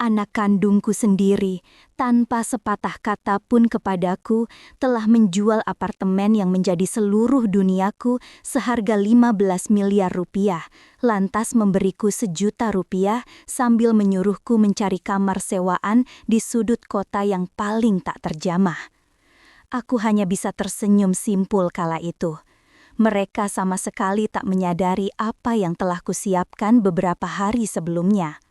anak kandungku sendiri, tanpa sepatah kata pun kepadaku, telah menjual apartemen yang menjadi seluruh duniaku seharga 15 miliar rupiah, lantas memberiku 1 juta rupiah sambil menyuruhku mencari kamar sewaan di sudut kota yang paling tak terjamah. Aku hanya bisa tersenyum simpul kala itu. Mereka sama sekali tak menyadari apa yang telah kusiapkan beberapa hari sebelumnya.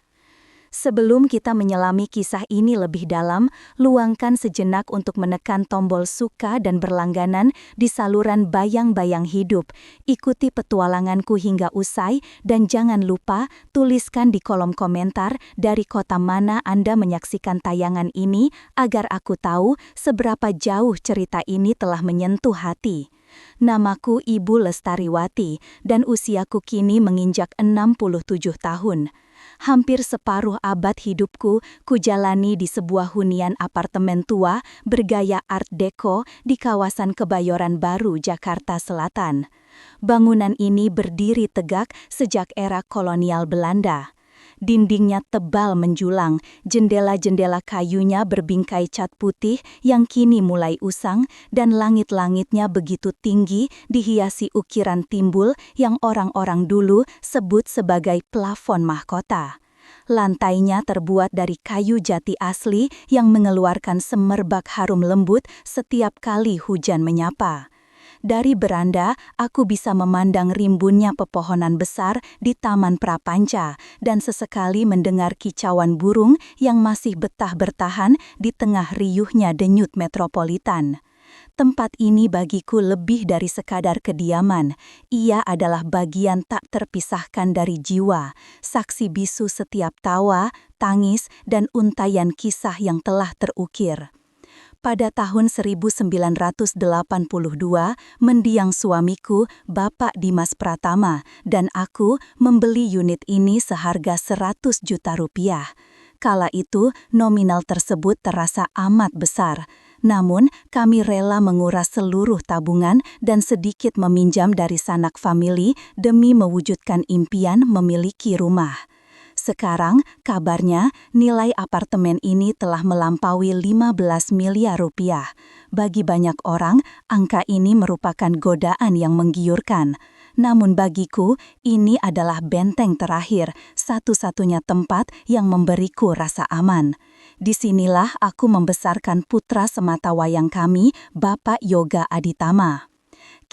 Sebelum kita menyelami kisah ini lebih dalam, luangkan sejenak untuk menekan tombol suka dan berlangganan di saluran Bayang-Bayang Hidup. Ikuti petualanganku hingga usai dan jangan lupa tuliskan di kolom komentar dari kota mana Anda menyaksikan tayangan ini agar aku tahu seberapa jauh cerita ini telah menyentuh hati. Namaku Ibu Lestariwati dan usiaku kini menginjak 67 tahun. Hampir separuh abad hidupku kujalani di sebuah hunian apartemen tua bergaya Art Deco di kawasan Kebayoran Baru, Jakarta Selatan. Bangunan ini berdiri tegak sejak era kolonial Belanda. Dindingnya tebal menjulang, jendela-jendela kayunya berbingkai cat putih yang kini mulai usang, dan langit-langitnya begitu tinggi dihiasi ukiran timbul yang orang-orang dulu sebut sebagai plafon mahkota. Lantainya terbuat dari kayu jati asli yang mengeluarkan semerbak harum lembut setiap kali hujan menyapa. Dari beranda, aku bisa memandang rimbunnya pepohonan besar di Taman Prapanca dan sesekali mendengar kicauan burung yang masih betah bertahan di tengah riuhnya denyut metropolitan. Tempat ini bagiku lebih dari sekadar kediaman. Ia adalah bagian tak terpisahkan dari jiwa, saksi bisu setiap tawa, tangis, dan untaian kisah yang telah terukir. Pada tahun 1982, mendiang suamiku, Bapak Dimas Pratama, dan aku membeli unit ini seharga 100 juta rupiah. Kala itu, nominal tersebut terasa amat besar. Namun, kami rela menguras seluruh tabungan dan sedikit meminjam dari sanak famili demi mewujudkan impian memiliki rumah. Sekarang, kabarnya nilai apartemen ini telah melampaui 15 miliar rupiah. Bagi banyak orang, angka ini merupakan godaan yang menggiurkan. Namun bagiku, ini adalah benteng terakhir, satu-satunya tempat yang memberiku rasa aman. Disinilah aku membesarkan putra sematawayang kami, Bapak Yoga Aditama.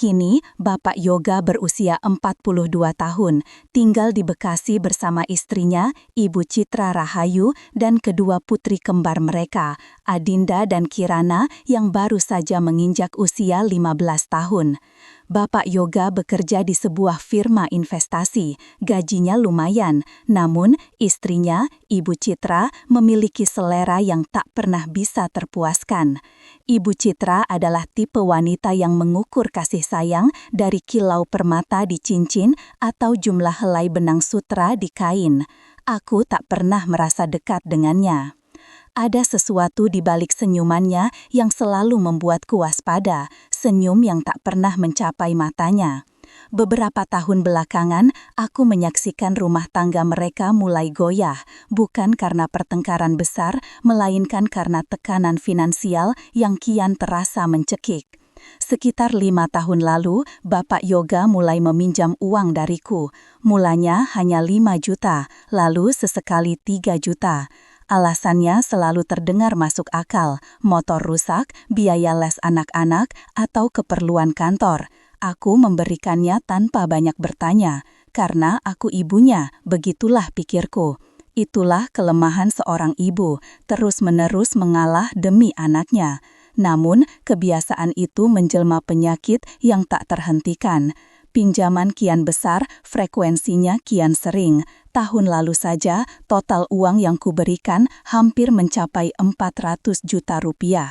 Kini, Bapak Yoga berusia 42 tahun, tinggal di Bekasi bersama istrinya, Ibu Citra Rahayu, dan kedua putri kembar mereka, Adinda dan Kirana, yang baru saja menginjak usia 15 tahun. Bapak Yoga bekerja di sebuah firma investasi, gajinya lumayan, namun istrinya, Ibu Citra, memiliki selera yang tak pernah bisa terpuaskan. Ibu Citra adalah tipe wanita yang mengukur kasih sayang dari kilau permata di cincin atau jumlah helai benang sutra di kain. Aku tak pernah merasa dekat dengannya. Ada sesuatu di balik senyumannya yang selalu membuatku waspada, senyum yang tak pernah mencapai matanya. Beberapa tahun belakangan, aku menyaksikan rumah tangga mereka mulai goyah, bukan karena pertengkaran besar, melainkan karena tekanan finansial yang kian terasa mencekik. Sekitar 5 tahun lalu, Bapak Yoga mulai meminjam uang dariku. Mulanya hanya 5 juta, lalu sesekali 3 juta. Alasannya selalu terdengar masuk akal, motor rusak, biaya les anak-anak, atau keperluan kantor. Aku memberikannya tanpa banyak bertanya, karena aku ibunya, begitulah pikirku. Itulah kelemahan seorang ibu, terus-menerus mengalah demi anaknya. Namun, kebiasaan itu menjelma penyakit yang tak terhentikan. Pinjaman kian besar, frekuensinya kian sering. Tahun lalu saja, total uang yang kuberikan hampir mencapai 400 juta rupiah.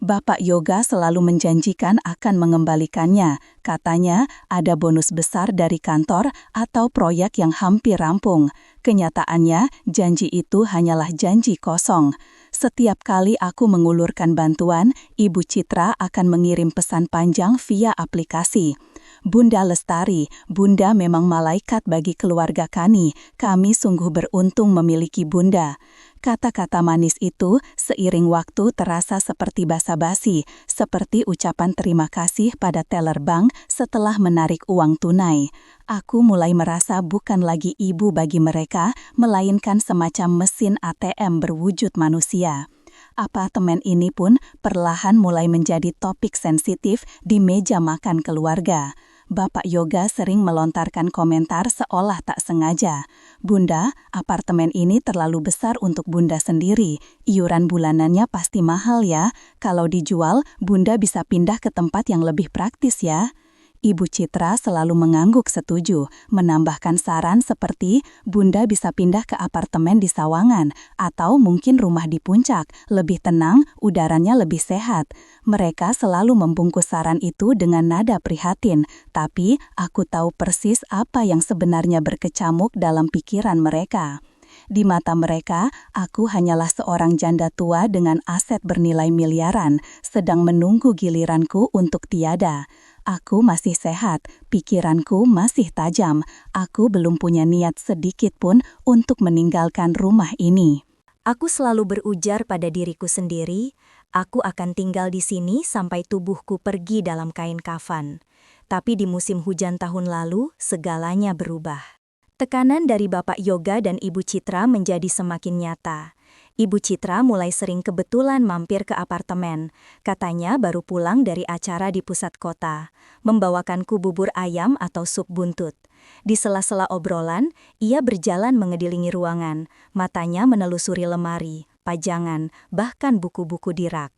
Bapak Yoga selalu menjanjikan akan mengembalikannya. Katanya ada bonus besar dari kantor atau proyek yang hampir rampung. Kenyataannya, janji itu hanyalah janji kosong. Setiap kali aku mengulurkan bantuan, Ibu Citra akan mengirim pesan panjang via aplikasi. Bunda Lestari, Bunda memang malaikat bagi keluarga kami. Kami sungguh beruntung memiliki Bunda. Kata-kata manis itu seiring waktu terasa seperti basa-basi, seperti ucapan terima kasih pada teller bank setelah menarik uang tunai. Aku mulai merasa bukan lagi ibu bagi mereka, melainkan semacam mesin ATM berwujud manusia. Apartemen ini pun perlahan mulai menjadi topik sensitif di meja makan keluarga. Bapak Yoga sering melontarkan komentar seolah tak sengaja. "Bunda, apartemen ini terlalu besar untuk Bunda sendiri. Iuran bulanannya pasti mahal ya. Kalau dijual, Bunda bisa pindah ke tempat yang lebih praktis ya." Ibu Citra selalu mengangguk setuju, menambahkan saran seperti Bunda bisa pindah ke apartemen di Sawangan, atau mungkin rumah di Puncak, lebih tenang, udaranya lebih sehat. Mereka selalu membungkus saran itu dengan nada prihatin, tapi aku tahu persis apa yang sebenarnya berkecamuk dalam pikiran mereka. Di mata mereka, aku hanyalah seorang janda tua dengan aset bernilai miliaran, sedang menunggu giliranku untuk tiada. Aku masih sehat, pikiranku masih tajam, aku belum punya niat sedikit pun untuk meninggalkan rumah ini. Aku selalu berujar pada diriku sendiri, aku akan tinggal di sini sampai tubuhku pergi dalam kain kafan. Tapi di musim hujan tahun lalu, segalanya berubah. Tekanan dari Bapak Yoga dan Ibu Citra menjadi semakin nyata. Ibu Citra mulai sering kebetulan mampir ke apartemen. Katanya baru pulang dari acara di pusat kota, membawakanku bubur ayam atau sup buntut. Di sela-sela obrolan, ia berjalan mengelilingi ruangan, matanya menelusuri lemari, pajangan, bahkan buku-buku di rak.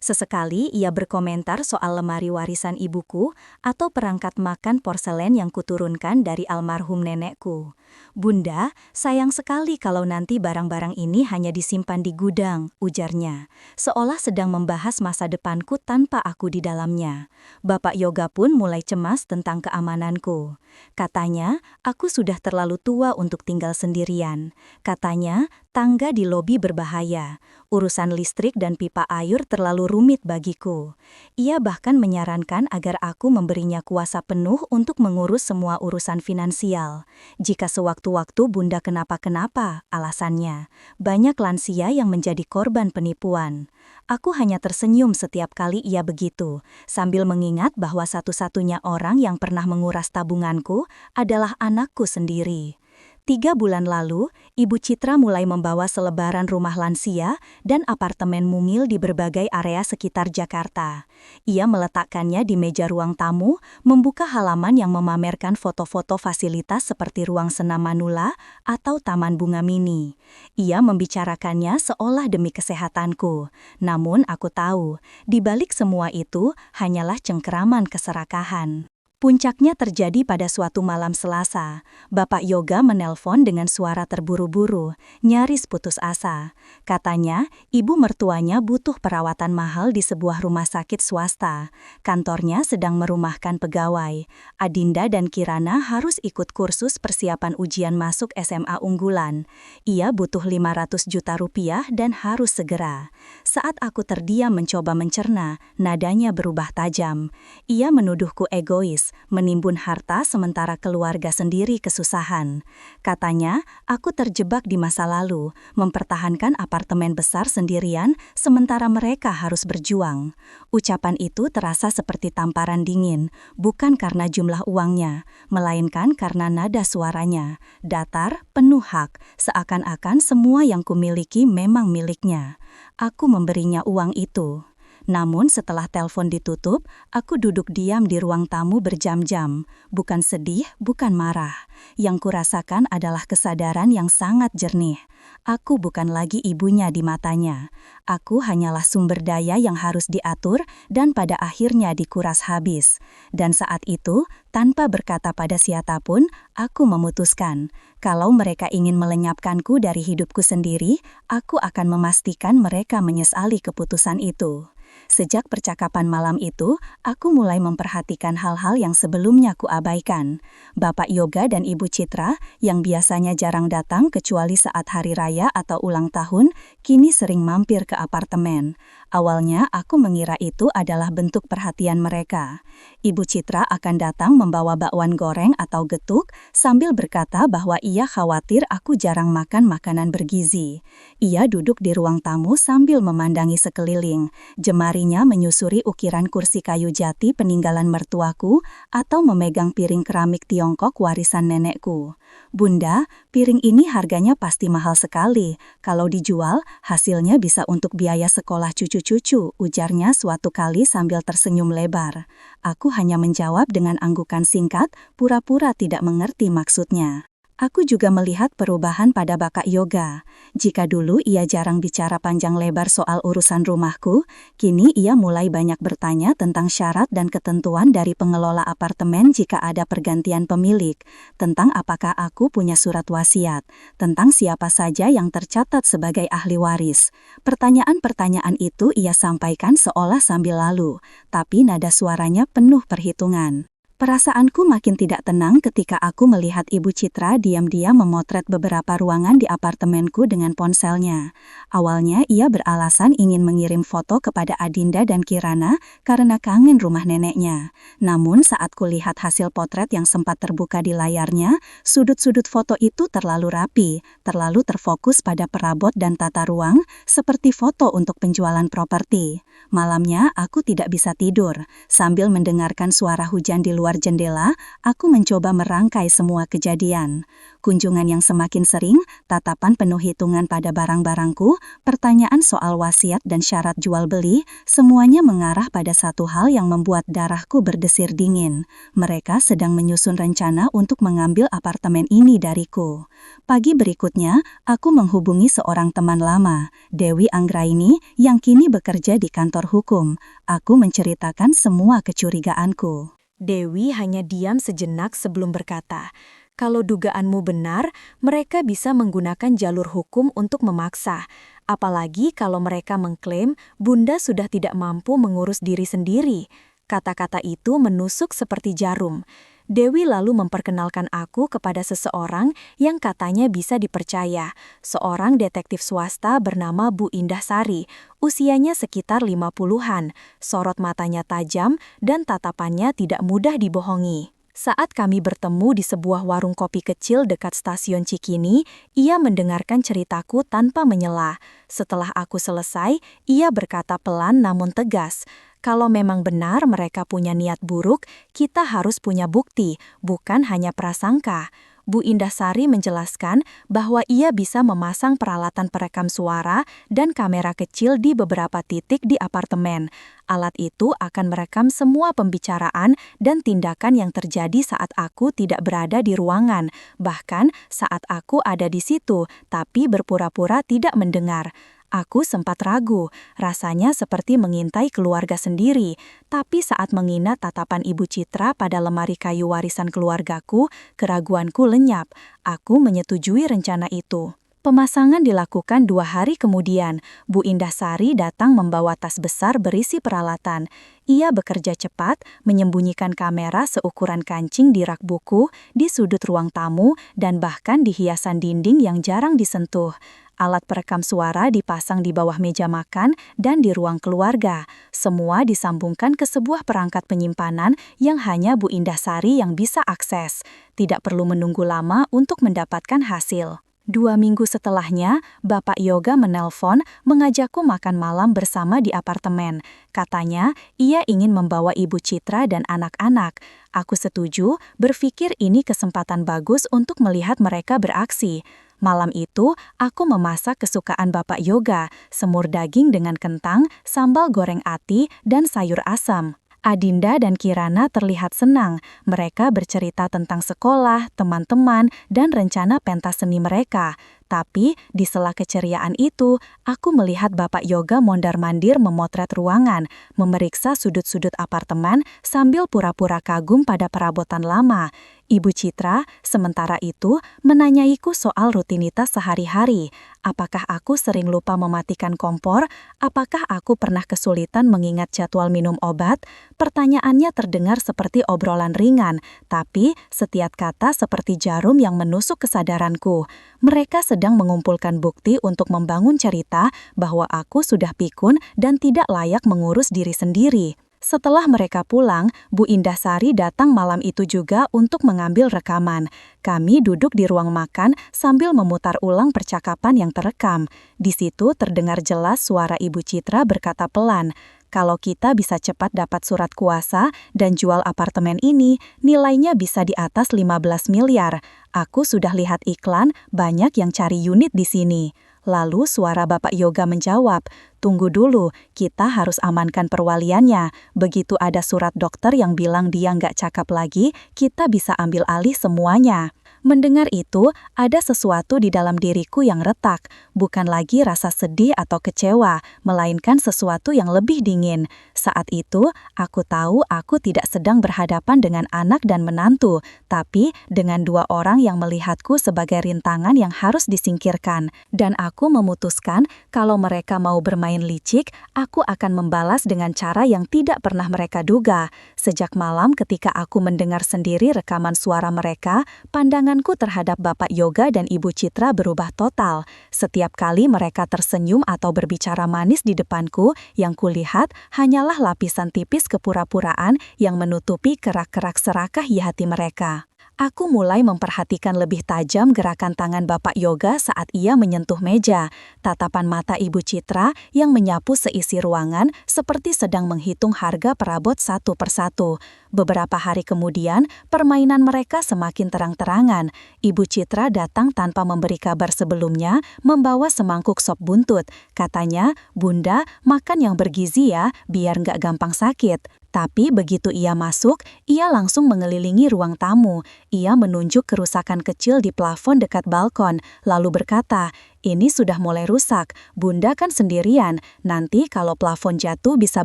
Sesekali ia berkomentar soal lemari warisan ibuku atau perangkat makan porselen yang kuturunkan dari almarhum nenekku. "Bunda, sayang sekali kalau nanti barang-barang ini hanya disimpan di gudang," ujarnya, seolah sedang membahas masa depanku tanpa aku di dalamnya. Bapak Yoga pun mulai cemas tentang keamananku. Katanya, aku sudah terlalu tua untuk tinggal sendirian. Katanya, tangga di lobi berbahaya. Urusan listrik dan pipa air terlalu rumit bagiku. Ia bahkan menyarankan agar aku memberinya kuasa penuh untuk mengurus semua urusan finansial. Jika sewaktu-waktu Bunda kenapa-kenapa, alasannya, banyak lansia yang menjadi korban penipuan. Aku hanya tersenyum setiap kali ia begitu, sambil mengingat bahwa satu-satunya orang yang pernah menguras tabunganku adalah anakku sendiri. 3 bulan lalu, Ibu Citra mulai membawa selebaran rumah lansia dan apartemen mungil di berbagai area sekitar Jakarta. Ia meletakkannya di meja ruang tamu, membuka halaman yang memamerkan foto-foto fasilitas seperti ruang senam manula atau taman bunga mini. Ia membicarakannya seolah demi kesehatanku. Namun aku tahu, di balik semua itu hanyalah cengkeraman keserakahan. Puncaknya terjadi pada suatu malam Selasa. Bapak Yoga menelpon dengan suara terburu-buru, nyaris putus asa. Katanya, ibu mertuanya butuh perawatan mahal di sebuah rumah sakit swasta. Kantornya sedang merumahkan pegawai. Adinda dan Kirana harus ikut kursus persiapan ujian masuk SMA unggulan. Ia butuh 500 juta rupiah dan harus segera. Saat aku terdiam mencoba mencerna, nadanya berubah tajam. Ia menuduhku egois, menimbun harta sementara keluarga sendiri kesusahan. Katanya, aku terjebak di masa lalu, mempertahankan apartemen besar sendirian sementara mereka harus berjuang. Ucapan itu terasa seperti tamparan dingin, bukan karena jumlah uangnya, melainkan karena nada suaranya. Datar, penuh hak, seakan-akan semua yang kumiliki memang miliknya. Aku memberinya uang itu. Namun setelah telepon ditutup, aku duduk diam di ruang tamu berjam-jam. Bukan sedih, bukan marah. Yang kurasakan adalah kesadaran yang sangat jernih. Aku bukan lagi ibunya di matanya. Aku hanyalah sumber daya yang harus diatur dan pada akhirnya dikuras habis. Dan saat itu, tanpa berkata pada siapapun, aku memutuskan, kalau mereka ingin melenyapkanku dari hidupku sendiri, aku akan memastikan mereka menyesali keputusan itu. Sejak percakapan malam itu, aku mulai memperhatikan hal-hal yang sebelumnya kuabaikan. Bapak Yoga dan Ibu Citra, yang biasanya jarang datang kecuali saat hari raya atau ulang tahun, kini sering mampir ke apartemen. Awalnya aku mengira itu adalah bentuk perhatian mereka. Ibu Citra akan datang membawa bakwan goreng atau getuk sambil berkata bahwa ia khawatir aku jarang makan makanan bergizi. Ia duduk di ruang tamu sambil memandangi sekeliling. Jemarinya menyusuri ukiran kursi kayu jati peninggalan mertuaku atau memegang piring keramik Tiongkok warisan nenekku. "Bunda, piring ini harganya pasti mahal sekali. Kalau dijual, hasilnya bisa untuk biaya sekolah cucu-cucu," ujarnya suatu kali sambil tersenyum lebar. Aku hanya menjawab dengan anggukan singkat, pura-pura tidak mengerti maksudnya. Aku juga melihat perubahan pada Bapak Yoga. Jika dulu ia jarang bicara panjang lebar soal urusan rumahku, kini ia mulai banyak bertanya tentang syarat dan ketentuan dari pengelola apartemen jika ada pergantian pemilik, tentang apakah aku punya surat wasiat, tentang siapa saja yang tercatat sebagai ahli waris. Pertanyaan-pertanyaan itu ia sampaikan seolah sambil lalu, tapi nada suaranya penuh perhitungan. Perasaanku makin tidak tenang ketika aku melihat Ibu Citra diam-diam memotret beberapa ruangan di apartemenku dengan ponselnya. Awalnya ia beralasan ingin mengirim foto kepada Adinda dan Kirana karena kangen rumah neneknya. Namun saat kulihat hasil potret yang sempat terbuka di layarnya, sudut-sudut foto itu terlalu rapi, terlalu terfokus pada perabot dan tata ruang, seperti foto untuk penjualan properti. Malamnya aku tidak bisa tidur. Sambil mendengarkan suara hujan di luar jendela, aku mencoba merangkai semua kejadian. Kunjungan yang semakin sering, tatapan penuh hitungan pada barang-barangku, pertanyaan soal wasiat dan syarat jual beli, semuanya mengarah pada satu hal yang membuat darahku berdesir dingin. Mereka sedang menyusun rencana untuk mengambil apartemen ini dariku. Pagi berikutnya, aku menghubungi seorang teman lama, Dewi Anggraini, yang kini bekerja di kantor hukum. Aku menceritakan semua kecurigaanku. Dewi hanya diam sejenak sebelum berkata, "Kalau dugaanmu benar, mereka bisa menggunakan jalur hukum untuk memaksa. Apalagi kalau mereka mengklaim Bunda sudah tidak mampu mengurus diri sendiri." Kata-kata itu menusuk seperti jarum. Dewi lalu memperkenalkan aku kepada seseorang yang katanya bisa dipercaya, seorang detektif swasta bernama Bu Indah Sari, usianya sekitar 50-an, sorot matanya tajam dan tatapannya tidak mudah dibohongi. Saat kami bertemu di sebuah warung kopi kecil dekat stasiun Cikini, ia mendengarkan ceritaku tanpa menyela. Setelah aku selesai, ia berkata pelan namun tegas, "Kalau memang benar mereka punya niat buruk, kita harus punya bukti, bukan hanya prasangka." Bu Indah Sari menjelaskan bahwa ia bisa memasang peralatan perekam suara dan kamera kecil di beberapa titik di apartemen. Alat itu akan merekam semua pembicaraan dan tindakan yang terjadi saat aku tidak berada di ruangan, bahkan saat aku ada di situ, tapi berpura-pura tidak mendengar. Aku sempat ragu, rasanya seperti mengintai keluarga sendiri, tapi saat mengingat tatapan Ibu Citra pada lemari kayu warisan keluargaku, keraguanku lenyap. Aku menyetujui rencana itu. Pemasangan dilakukan 2 hari kemudian. Bu Indah Sari datang membawa tas besar berisi peralatan. Ia bekerja cepat, menyembunyikan kamera seukuran kancing di rak buku, di sudut ruang tamu, dan bahkan di hiasan dinding yang jarang disentuh. Alat perekam suara dipasang di bawah meja makan dan di ruang keluarga. Semua disambungkan ke sebuah perangkat penyimpanan yang hanya Bu Indah Sari yang bisa akses. Tidak perlu menunggu lama untuk mendapatkan hasil. 2 minggu setelahnya, Bapak Yoga menelpon mengajakku makan malam bersama di apartemen. Katanya, ia ingin membawa Ibu Citra dan anak-anak. Aku setuju, berpikir ini kesempatan bagus untuk melihat mereka beraksi. Malam itu, aku memasak kesukaan Bapak Yoga, semur daging dengan kentang, sambal goreng ati, dan sayur asam. Adinda dan Kirana terlihat senang. Mereka bercerita tentang sekolah, teman-teman, dan rencana pentas seni mereka. Tapi, di sela keceriaan itu, aku melihat Bapak Yoga mondar-mandir memotret ruangan, memeriksa sudut-sudut apartemen sambil pura-pura kagum pada perabotan lama. Ibu Citra, sementara itu, menanyaiku soal rutinitas sehari-hari. Apakah aku sering lupa mematikan kompor? Apakah aku pernah kesulitan mengingat jadwal minum obat? Pertanyaannya terdengar seperti obrolan ringan, tapi setiap kata seperti jarum yang menusuk kesadaranku. Mereka sedang mengumpulkan bukti untuk membangun cerita bahwa aku sudah pikun dan tidak layak mengurus diri sendiri. Setelah mereka pulang, Bu Indahsari datang malam itu juga untuk mengambil rekaman. Kami duduk di ruang makan sambil memutar ulang percakapan yang terekam. Di situ terdengar jelas suara Ibu Citra berkata pelan, "Kalau kita bisa cepat dapat surat kuasa dan jual apartemen ini, nilainya bisa di atas 15 miliar. Aku sudah lihat iklan, banyak yang cari unit di sini." Lalu suara Bapak Yoga menjawab, "Tunggu dulu, kita harus amankan perwaliannya. Begitu ada surat dokter yang bilang dia nggak cakap lagi, kita bisa ambil alih semuanya." Mendengar itu, ada sesuatu di dalam diriku yang retak. Bukan lagi rasa sedih atau kecewa, melainkan sesuatu yang lebih dingin. Saat itu, aku tahu aku tidak sedang berhadapan dengan anak dan menantu, tapi dengan dua orang yang melihatku sebagai rintangan yang harus disingkirkan. Dan aku memutuskan kalau mereka mau bermain licik, aku akan membalas dengan cara yang tidak pernah mereka duga. Sejak malam ketika aku mendengar sendiri rekaman suara mereka, pandanganku terhadap Bapak Yoga dan Ibu Citra berubah total. Setiap kali mereka tersenyum atau berbicara manis di depanku, yang kulihat hanyalah lapisan tipis kepura-puraan yang menutupi kerak-kerak serakah di hati mereka. Aku mulai memperhatikan lebih tajam gerakan tangan Bapak Yoga saat ia menyentuh meja. Tatapan mata Ibu Citra yang menyapu seisi ruangan seperti sedang menghitung harga perabot satu persatu. Beberapa hari kemudian, permainan mereka semakin terang-terangan. Ibu Citra datang tanpa memberi kabar sebelumnya, membawa semangkuk sop buntut. Katanya, "Bunda, makan yang bergizi ya, biar nggak gampang sakit." Tapi begitu ia masuk, ia langsung mengelilingi ruang tamu. Ia menunjuk kerusakan kecil di plafon dekat balkon, lalu berkata, "Ini sudah mulai rusak, Bunda kan sendirian, nanti kalau plafon jatuh bisa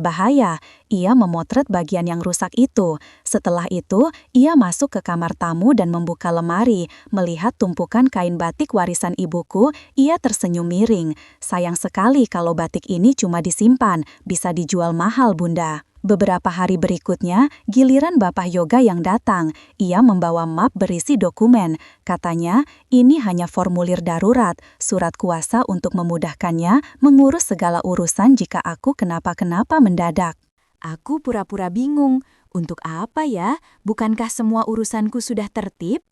bahaya." Ia memotret bagian yang rusak itu. Setelah itu, ia masuk ke kamar tamu dan membuka lemari. Melihat tumpukan kain batik warisan ibuku, ia tersenyum miring. "Sayang sekali kalau batik ini cuma disimpan, bisa dijual mahal, Bunda." Beberapa hari berikutnya, giliran Bapak Yoga yang datang. Ia membawa map berisi dokumen. Katanya, ini hanya formulir darurat, surat kuasa untuk memudahkannya mengurus segala urusan jika aku kenapa-kenapa mendadak. Aku pura-pura bingung. Untuk apa ya? Bukankah semua urusanku sudah tertib?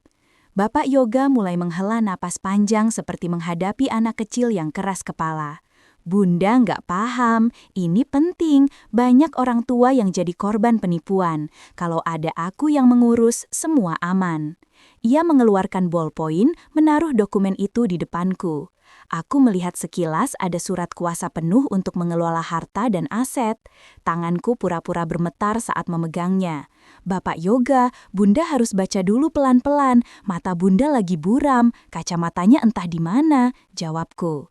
Bapak Yoga mulai menghela napas panjang seperti menghadapi anak kecil yang keras kepala. "Bunda nggak paham, ini penting. Banyak orang tua yang jadi korban penipuan. Kalau ada aku yang mengurus, semua aman." Ia mengeluarkan ballpoint, menaruh dokumen itu di depanku. Aku melihat sekilas ada surat kuasa penuh untuk mengelola harta dan aset. Tanganku pura-pura bermetar saat memegangnya. "Bapak Yoga, Bunda harus baca dulu pelan-pelan. Mata Bunda lagi buram, kacamatanya entah di mana," jawabku.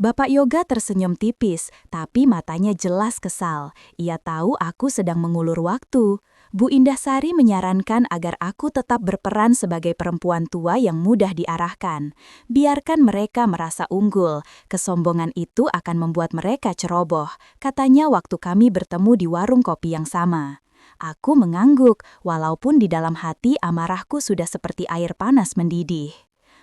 Bapak Yoga tersenyum tipis, tapi matanya jelas kesal. Ia tahu aku sedang mengulur waktu. Bu Indahsari menyarankan agar aku tetap berperan sebagai perempuan tua yang mudah diarahkan. Biarkan mereka merasa unggul. Kesombongan itu akan membuat mereka ceroboh, katanya waktu kami bertemu di warung kopi yang sama. Aku mengangguk, walaupun di dalam hati amarahku sudah seperti air panas mendidih.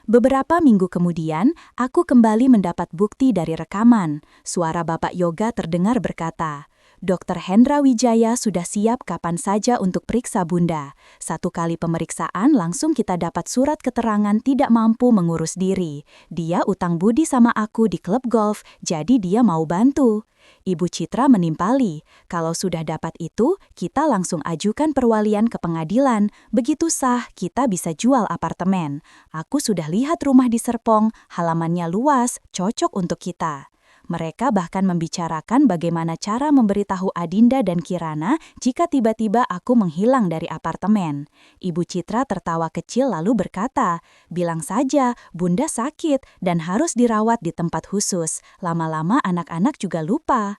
Beberapa minggu kemudian, aku kembali mendapat bukti dari rekaman. Suara Bapak Yoga terdengar berkata, "Dr. Hendra Wijaya sudah siap kapan saja untuk periksa Bunda. Satu kali pemeriksaan langsung kita dapat surat keterangan tidak mampu mengurus diri. Dia utang budi sama aku di klub golf, jadi dia mau bantu." Ibu Citra menimpali, "Kalau sudah dapat itu, kita langsung ajukan perwalian ke pengadilan. Begitu sah, kita bisa jual apartemen. Aku sudah lihat rumah di Serpong, halamannya luas, cocok untuk kita." Mereka bahkan membicarakan bagaimana cara memberitahu Adinda dan Kirana jika tiba-tiba aku menghilang dari apartemen. Ibu Citra tertawa kecil lalu berkata, "Bilang saja, Bunda sakit dan harus dirawat di tempat khusus. Lama-lama anak-anak juga lupa."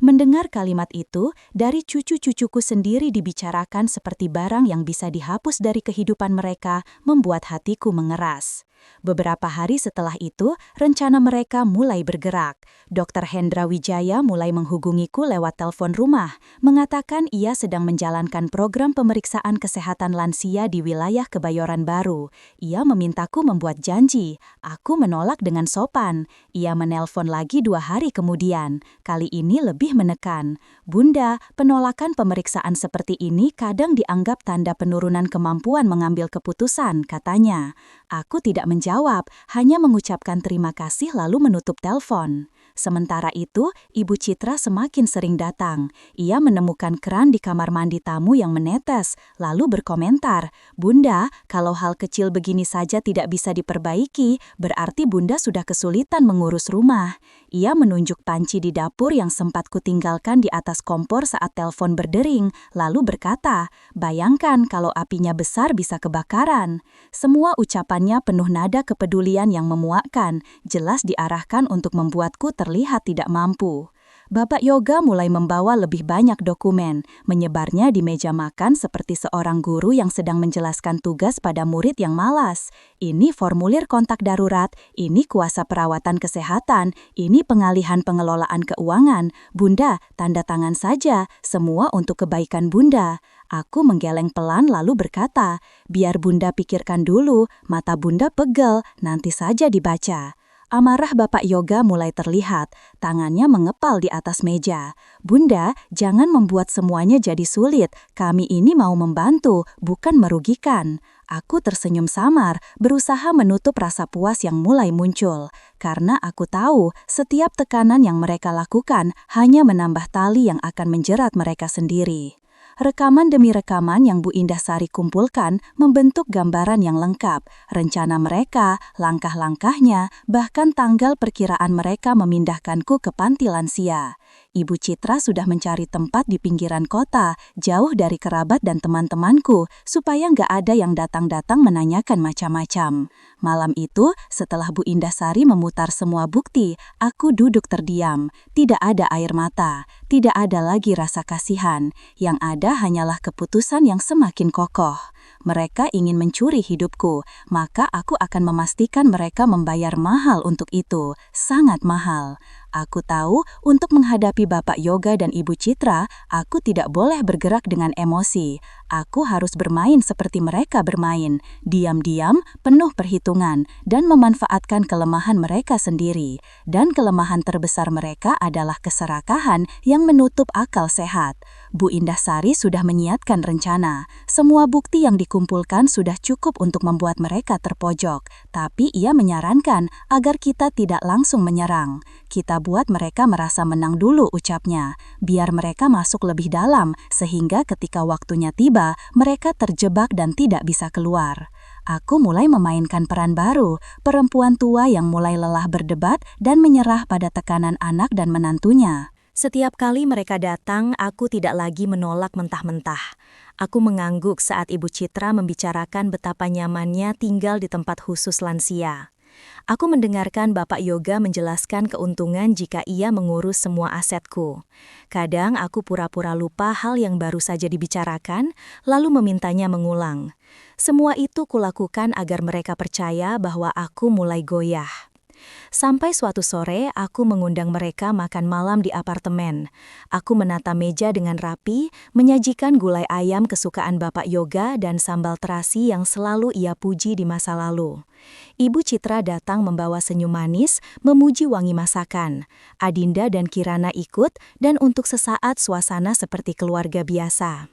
Mendengar kalimat itu, dari cucu-cucuku sendiri dibicarakan seperti barang yang bisa dihapus dari kehidupan mereka, membuat hatiku mengeras. Beberapa hari setelah itu, rencana mereka mulai bergerak. Dr. Hendra Wijaya mulai menghubungiku lewat telepon rumah, mengatakan ia sedang menjalankan program pemeriksaan kesehatan lansia di wilayah Kebayoran Baru. Ia memintaku membuat janji. Aku menolak dengan sopan. Ia menelpon lagi 2 hari kemudian. Kali ini lebih menekan. Bunda, penolakan pemeriksaan seperti ini kadang dianggap tanda penurunan kemampuan mengambil keputusan, katanya. Aku tidak menjawab, hanya mengucapkan terima kasih lalu menutup telepon. Sementara itu, Ibu Citra semakin sering datang. Ia menemukan keran di kamar mandi tamu yang menetes, lalu berkomentar, "Bunda, kalau hal kecil begini saja tidak bisa diperbaiki, berarti Bunda sudah kesulitan mengurus rumah." Ia menunjuk panci di dapur yang sempat kutinggalkan di atas kompor saat telepon berdering, lalu berkata, "Bayangkan kalau apinya besar bisa kebakaran." Semua ucapannya penuh nada kepedulian yang memuakkan, jelas diarahkan untuk membuatku terlihat tidak mampu. Bapak Yoga mulai membawa lebih banyak dokumen, menyebarnya di meja makan seperti seorang guru yang sedang menjelaskan tugas pada murid yang malas. Ini formulir kontak darurat, ini kuasa perawatan kesehatan, ini pengalihan pengelolaan keuangan. Bunda, tanda tangan saja, semua untuk kebaikan Bunda. Aku menggeleng pelan lalu berkata, "Biar Bunda pikirkan dulu, mata Bunda pegel, nanti saja dibaca." Amarah Bapak Yoga mulai terlihat, tangannya mengepal di atas meja. "Bunda, jangan membuat semuanya jadi sulit, kami ini mau membantu, bukan merugikan." Aku tersenyum samar, berusaha menutup rasa puas yang mulai muncul. Karena aku tahu, setiap tekanan yang mereka lakukan hanya menambah tali yang akan menjerat mereka sendiri. Rekaman demi rekaman yang Bu Indah Sari kumpulkan membentuk gambaran yang lengkap, rencana mereka, langkah-langkahnya, bahkan tanggal perkiraan mereka memindahkanku ke panti lansia. Ibu Citra sudah mencari tempat di pinggiran kota, jauh dari kerabat dan teman-temanku, supaya nggak ada yang datang-datang menanyakan macam-macam. Malam itu, setelah Bu Indah Sari memutar semua bukti, aku duduk terdiam. Tidak ada air mata, tidak ada lagi rasa kasihan. Yang ada hanyalah keputusan yang semakin kokoh. Mereka ingin mencuri hidupku, maka aku akan memastikan mereka membayar mahal untuk itu, sangat mahal. Aku tahu, untuk menghadapi Bapak Yoga dan Ibu Citra, aku tidak boleh bergerak dengan emosi. Aku harus bermain seperti mereka bermain, diam-diam, penuh perhitungan, dan memanfaatkan kelemahan mereka sendiri. Dan kelemahan terbesar mereka adalah keserakahan yang menutup akal sehat. Bu Indah Sari sudah menyiapkan rencana. Semua bukti yang dikumpulkan sudah cukup untuk membuat mereka terpojok. Tapi ia menyarankan agar kita tidak langsung menyerang. Kita buat mereka merasa menang dulu, ucapnya. Biar mereka masuk lebih dalam, sehingga ketika waktunya tiba, mereka terjebak dan tidak bisa keluar. Aku mulai memainkan peran baru, perempuan tua yang mulai lelah berdebat dan menyerah pada tekanan anak dan menantunya. Setiap kali mereka datang, aku tidak lagi menolak mentah-mentah. Aku mengangguk saat Ibu Citra membicarakan betapa nyamannya tinggal di tempat khusus lansia. Aku mendengarkan Bapak Yoga menjelaskan keuntungan jika ia mengurus semua asetku. Kadang aku pura-pura lupa hal yang baru saja dibicarakan, lalu memintanya mengulang. Semua itu kulakukan agar mereka percaya bahwa aku mulai goyah. Sampai suatu sore, aku mengundang mereka makan malam di apartemen. Aku menata meja dengan rapi, menyajikan gulai ayam kesukaan Bapak Yoga dan sambal terasi yang selalu ia puji di masa lalu. Ibu Citra datang membawa senyum manis, memuji wangi masakan. Adinda dan Kirana ikut, dan untuk sesaat suasana seperti keluarga biasa.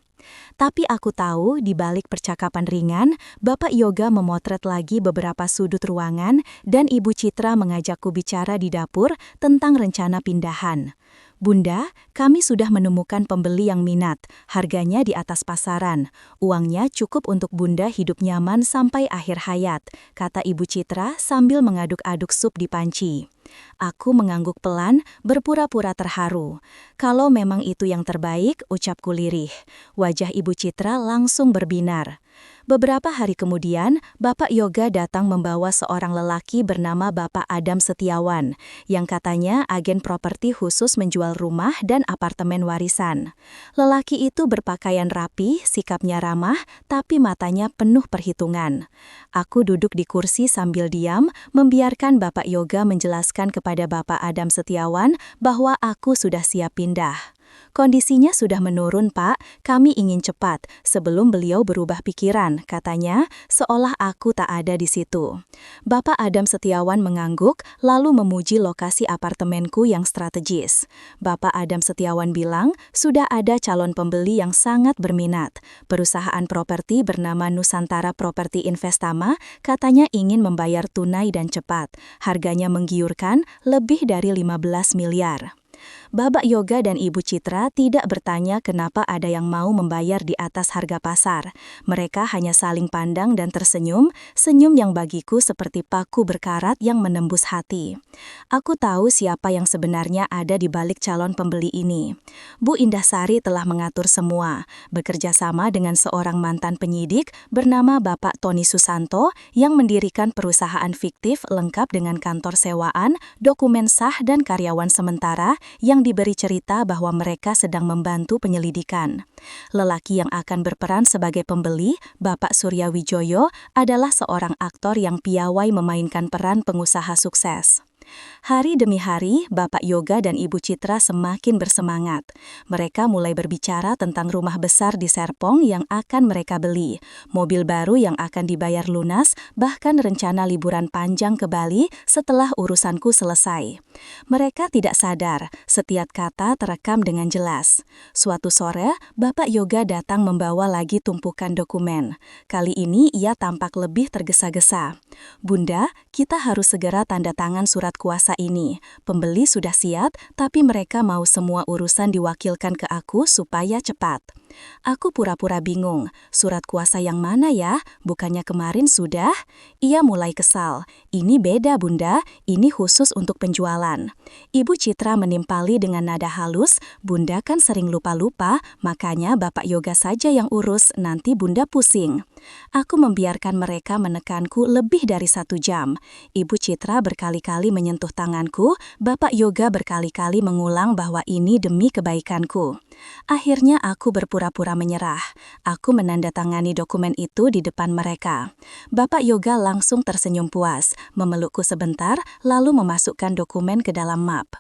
Tapi aku tahu di balik percakapan ringan, Bapak Yoga memotret lagi beberapa sudut ruangan dan Ibu Citra mengajakku bicara di dapur tentang rencana pindahan. "Bunda, kami sudah menemukan pembeli yang minat, harganya di atas pasaran. Uangnya cukup untuk Bunda hidup nyaman sampai akhir hayat," kata Ibu Citra sambil mengaduk-aduk sup di panci. Aku mengangguk pelan, berpura-pura terharu. "Kalau memang itu yang terbaik," ucapku lirih. Wajah Ibu Citra langsung berbinar. Beberapa hari kemudian, Bapak Yoga datang membawa seorang lelaki bernama Bapak Adam Setiawan, yang katanya agen properti khusus menjual rumah dan apartemen warisan. Lelaki itu berpakaian rapi, sikapnya ramah, tapi matanya penuh perhitungan. Aku duduk di kursi sambil diam, membiarkan Bapak Yoga menjelaskan kepada Bapak Adam Setiawan bahwa aku sudah siap pindah. Kondisinya sudah menurun, Pak. Kami ingin cepat, sebelum beliau berubah pikiran, katanya, seolah aku tak ada di situ. Bapak Adam Setiawan mengangguk, lalu memuji lokasi apartemenku yang strategis. Bapak Adam Setiawan bilang, sudah ada calon pembeli yang sangat berminat. Perusahaan properti bernama Nusantara Properti Investama katanya ingin membayar tunai dan cepat. Harganya menggiurkan, lebih dari 15 miliar. Bapak Yoga dan Ibu Citra tidak bertanya kenapa ada yang mau membayar di atas harga pasar. Mereka hanya saling pandang dan tersenyum, senyum yang bagiku seperti paku berkarat yang menembus hati. Aku tahu siapa yang sebenarnya ada di balik calon pembeli ini. Bu Indahsari telah mengatur semua, bekerja sama dengan seorang mantan penyidik bernama Bapak Tony Susanto yang mendirikan perusahaan fiktif lengkap dengan kantor sewaan, dokumen sah dan karyawan sementara yang diberi cerita bahwa mereka sedang membantu penyelidikan. Lelaki yang akan berperan sebagai pembeli, Bapak Surya Wijoyo, adalah seorang aktor yang piawai memainkan peran pengusaha sukses. Hari demi hari, Bapak Yoga dan Ibu Citra semakin bersemangat. Mereka mulai berbicara tentang rumah besar di Serpong yang akan mereka beli, mobil baru yang akan dibayar lunas, bahkan rencana liburan panjang ke Bali setelah urusanku selesai. Mereka tidak sadar, setiap kata terekam dengan jelas. Suatu sore, Bapak Yoga datang membawa lagi tumpukan dokumen. Kali ini ia tampak lebih tergesa-gesa. Bunda, kita harus segera tanda tangan surat kuasa ini. Pembeli sudah siap, tapi mereka mau semua urusan diwakilkan ke aku supaya cepat. Aku pura-pura bingung. Surat kuasa yang mana ya? Bukannya kemarin sudah? Ia mulai kesal. Ini beda, Bunda. Ini khusus untuk penjualan. Ibu Citra menimpali dengan nada halus. Bunda kan sering lupa-lupa, makanya Bapak Yoga saja yang urus, nanti Bunda pusing. Aku membiarkan mereka menekanku lebih dari 1 jam. Ibu Citra berkali-kali menyentuh tanganku, Bapak Yoga berkali-kali mengulang bahwa ini demi kebaikanku. Akhirnya aku berpura-pura menyerah. Aku menandatangani dokumen itu di depan mereka. Bapak Yoga langsung tersenyum puas, memelukku sebentar, lalu memasukkan dokumen ke dalam map.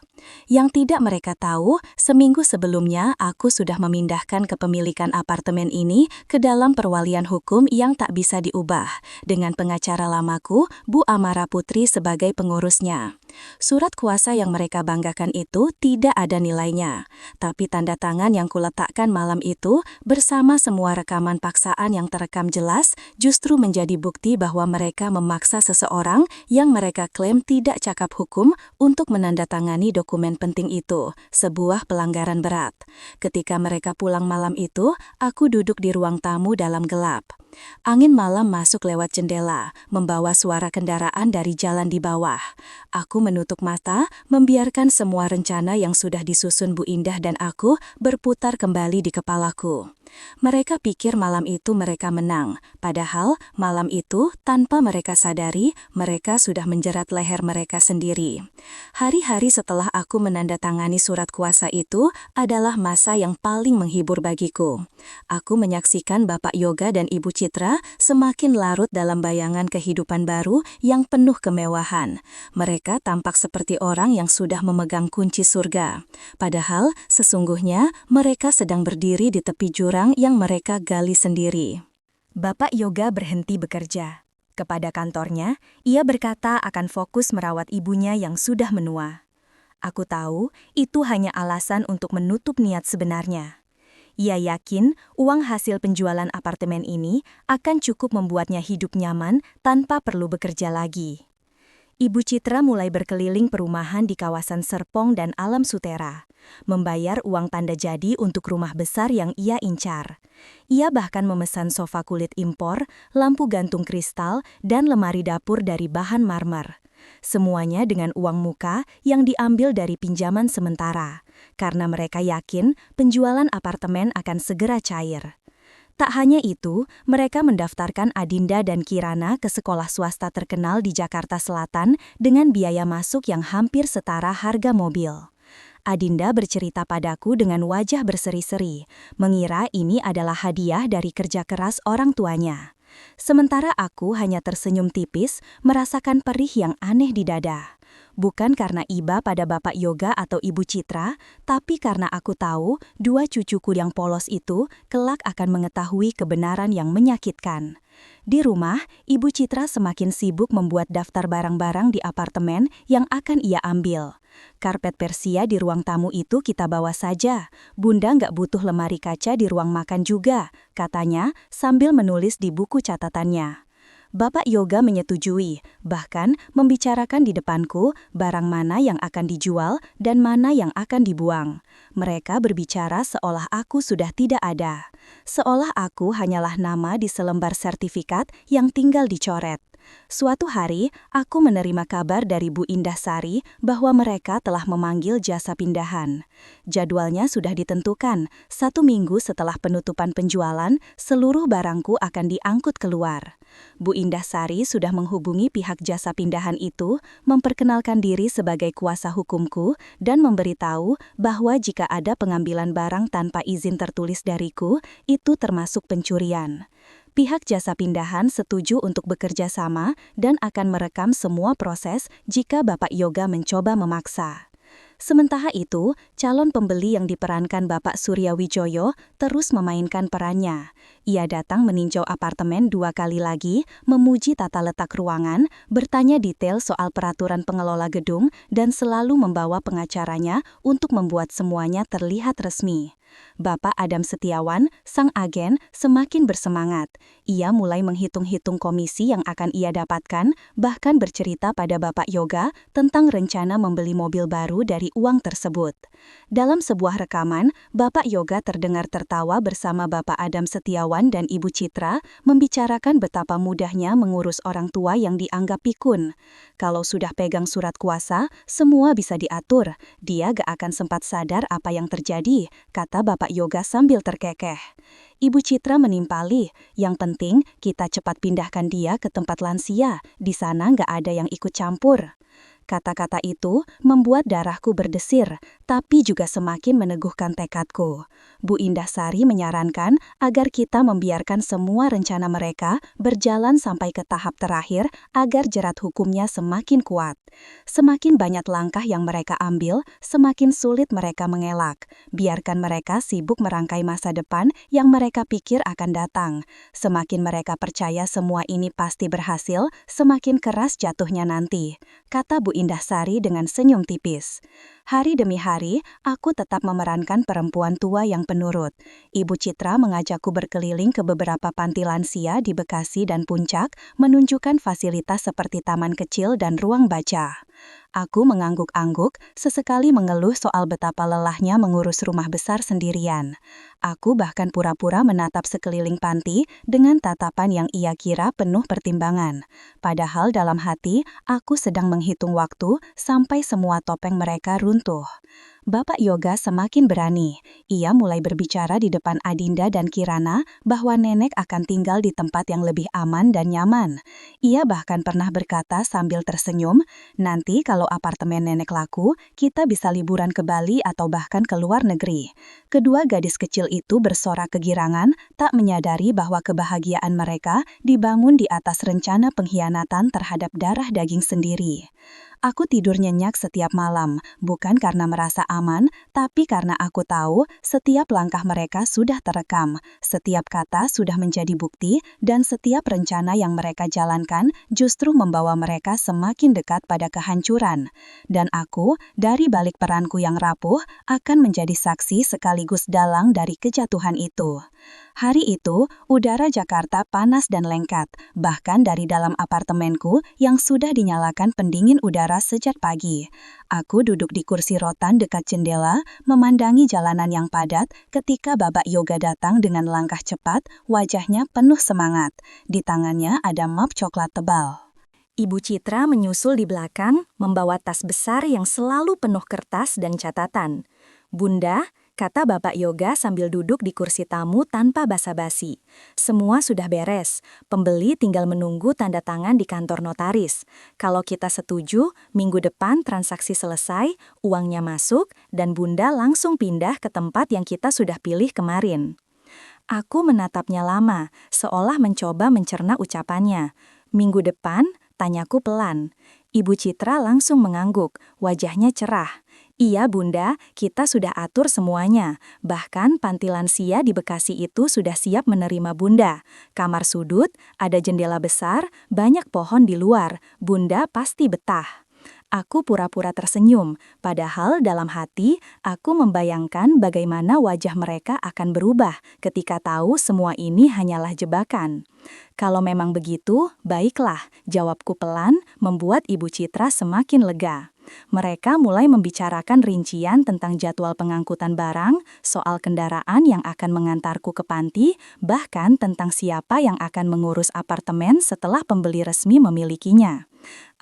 Yang tidak mereka tahu, seminggu sebelumnya aku sudah memindahkan kepemilikan apartemen ini ke dalam perwalian hukum yang tak bisa diubah, dengan pengacara lamaku, Bu Amara Putri sebagai pengurusnya. Surat kuasa yang mereka banggakan itu tidak ada nilainya, tapi tanda tangan yang kuletakkan malam itu bersama semua rekaman paksaan yang terekam jelas justru menjadi bukti bahwa mereka memaksa seseorang yang mereka klaim tidak cakap hukum untuk menandatangani dokumen penting itu, sebuah pelanggaran berat. Ketika mereka pulang malam itu, aku duduk di ruang tamu dalam gelap. Angin malam masuk lewat jendela, membawa suara kendaraan dari jalan di bawah. Aku menutup mata, membiarkan semua rencana yang sudah disusun Bu Indah dan aku berputar kembali di kepalaku. Mereka pikir malam itu mereka menang, padahal malam itu tanpa mereka sadari, mereka sudah menjerat leher mereka sendiri. Hari-hari setelah aku menandatangani surat kuasa itu adalah masa yang paling menghibur bagiku. Aku menyaksikan Bapak Yoga dan Ibu Citra semakin larut dalam bayangan kehidupan baru yang penuh kemewahan. Mereka tampak seperti orang yang sudah memegang kunci surga. Padahal sesungguhnya mereka sedang berdiri di tepi jurang yang mereka gali sendiri. Bapak Yoga berhenti bekerja. Kepada kantornya, ia berkata akan fokus merawat ibunya yang sudah menua. Aku tahu itu hanya alasan untuk menutup niat sebenarnya. Ia yakin uang hasil penjualan apartemen ini akan cukup membuatnya hidup nyaman tanpa perlu bekerja lagi. Ibu Citra mulai berkeliling perumahan di kawasan Serpong dan Alam Sutera, membayar uang tanda jadi untuk rumah besar yang ia incar. Ia bahkan memesan sofa kulit impor, lampu gantung kristal, dan lemari dapur dari bahan marmer. Semuanya dengan uang muka yang diambil dari pinjaman sementara, karena mereka yakin penjualan apartemen akan segera cair. Tak hanya itu, mereka mendaftarkan Adinda dan Kirana ke sekolah swasta terkenal di Jakarta Selatan dengan biaya masuk yang hampir setara harga mobil. Adinda bercerita padaku dengan wajah berseri-seri, mengira ini adalah hadiah dari kerja keras orang tuanya. Sementara aku hanya tersenyum tipis, merasakan perih yang aneh di dada. Bukan karena iba pada Bapak Yoga atau Ibu Citra, tapi karena aku tahu dua cucuku yang polos itu kelak akan mengetahui kebenaran yang menyakitkan. Di rumah, Ibu Citra semakin sibuk membuat daftar barang-barang di apartemen yang akan ia ambil. Karpet Persia di ruang tamu itu kita bawa saja. Bunda nggak butuh lemari kaca di ruang makan juga, katanya sambil menulis di buku catatannya. Bapak Yoga menyetujui, bahkan membicarakan di depanku barang mana yang akan dijual dan mana yang akan dibuang. Mereka berbicara seolah aku sudah tidak ada. Seolah aku hanyalah nama di selembar sertifikat yang tinggal dicoret. Suatu hari, aku menerima kabar dari Bu Indah Sari bahwa mereka telah memanggil jasa pindahan. Jadwalnya sudah ditentukan, 1 minggu setelah penutupan penjualan, seluruh barangku akan diangkut keluar. Bu Indah Sari sudah menghubungi pihak jasa pindahan itu, memperkenalkan diri sebagai kuasa hukumku, dan memberitahu bahwa jika ada pengambilan barang tanpa izin tertulis dariku, itu termasuk pencurian. Pihak jasa pindahan setuju untuk bekerja sama dan akan merekam semua proses jika Bapak Yoga mencoba memaksa. Sementara itu, calon pembeli yang diperankan Bapak Surya Wijoyo terus memainkan perannya. Ia datang meninjau apartemen 2 kali lagi, memuji tata letak ruangan, bertanya detail soal peraturan pengelola gedung, dan selalu membawa pengacaranya untuk membuat semuanya terlihat resmi. Bapak Adam Setiawan, sang agen, semakin bersemangat. Ia mulai menghitung-hitung komisi yang akan ia dapatkan, bahkan bercerita pada Bapak Yoga tentang rencana membeli mobil baru dari uang tersebut. Dalam sebuah rekaman, Bapak Yoga terdengar tertawa bersama Bapak Adam Setiawan dan Ibu Citra, membicarakan betapa mudahnya mengurus orang tua yang dianggap pikun. Kalau sudah pegang surat kuasa, semua bisa diatur. Dia gak akan sempat sadar apa yang terjadi, kata Bapak Yoga sambil terkekeh. Ibu Citra menimpali, yang penting kita cepat pindahkan dia ke tempat lansia, di sana nggak ada yang ikut campur. Kata-kata itu membuat darahku berdesir, tapi juga semakin meneguhkan tekadku. Bu Indah Sari menyarankan agar kita membiarkan semua rencana mereka berjalan sampai ke tahap terakhir agar jerat hukumnya semakin kuat. Semakin banyak langkah yang mereka ambil, semakin sulit mereka mengelak. Biarkan mereka sibuk merangkai masa depan yang mereka pikir akan datang. Semakin mereka percaya semua ini pasti berhasil, semakin keras jatuhnya nanti, kata Bu Indah Sari dengan senyum tipis. Hari demi hari, aku tetap memerankan perempuan tua yang penurut. Ibu Citra mengajakku berkeliling ke beberapa panti lansia di Bekasi dan Puncak, menunjukkan fasilitas seperti taman kecil dan ruang baca. Aku mengangguk-angguk, sesekali mengeluh soal betapa lelahnya mengurus rumah besar sendirian. Aku bahkan pura-pura menatap sekeliling panti dengan tatapan yang ia kira penuh pertimbangan. Padahal dalam hati, aku sedang menghitung waktu sampai semua topeng mereka runtuh. Bapak Yoga semakin berani. Ia mulai berbicara di depan Adinda dan Kirana bahwa nenek akan tinggal di tempat yang lebih aman dan nyaman. Ia bahkan pernah berkata sambil tersenyum, nanti kalau apartemen nenek laku, kita bisa liburan ke Bali atau bahkan ke luar negeri. Kedua gadis kecil itu bersorak kegirangan, tak menyadari bahwa kebahagiaan mereka dibangun di atas rencana pengkhianatan terhadap darah daging sendiri. Aku tidur nyenyak setiap malam, bukan karena merasa aman, tapi karena aku tahu setiap langkah mereka sudah terekam, setiap kata sudah menjadi bukti, dan setiap rencana yang mereka jalankan justru membawa mereka semakin dekat pada kehancuran. Dan aku, dari balik peranku yang rapuh, akan menjadi saksi sekaligus dalang dari kejatuhan itu. Hari itu, udara Jakarta panas dan lengket, bahkan dari dalam apartemenku yang sudah dinyalakan pendingin udara sejak pagi. Aku duduk di kursi rotan dekat jendela, memandangi jalanan yang padat ketika Bapak Yoga datang dengan langkah cepat, wajahnya penuh semangat. Di tangannya ada map coklat tebal. Ibu Citra menyusul di belakang, membawa tas besar yang selalu penuh kertas dan catatan. Bunda, kata Bapak Yoga sambil duduk di kursi tamu tanpa basa-basi. Semua sudah beres, pembeli tinggal menunggu tanda tangan di kantor notaris. Kalau kita setuju, minggu depan transaksi selesai, uangnya masuk, dan Bunda langsung pindah ke tempat yang kita sudah pilih kemarin. Aku menatapnya lama, seolah mencoba mencerna ucapannya. Minggu depan, tanyaku pelan. Ibu Citra langsung mengangguk, wajahnya cerah. Iya Bunda, kita sudah atur semuanya. Bahkan panti lansia di Bekasi itu sudah siap menerima Bunda. Kamar sudut, ada jendela besar, banyak pohon di luar. Bunda pasti betah. Aku pura-pura tersenyum, padahal dalam hati aku membayangkan bagaimana wajah mereka akan berubah ketika tahu semua ini hanyalah jebakan. Kalau memang begitu, baiklah, jawabku pelan, membuat Ibu Citra semakin lega. Mereka mulai membicarakan rincian tentang jadwal pengangkutan barang, soal kendaraan yang akan mengantarku ke panti, bahkan tentang siapa yang akan mengurus apartemen setelah pembeli resmi memilikinya.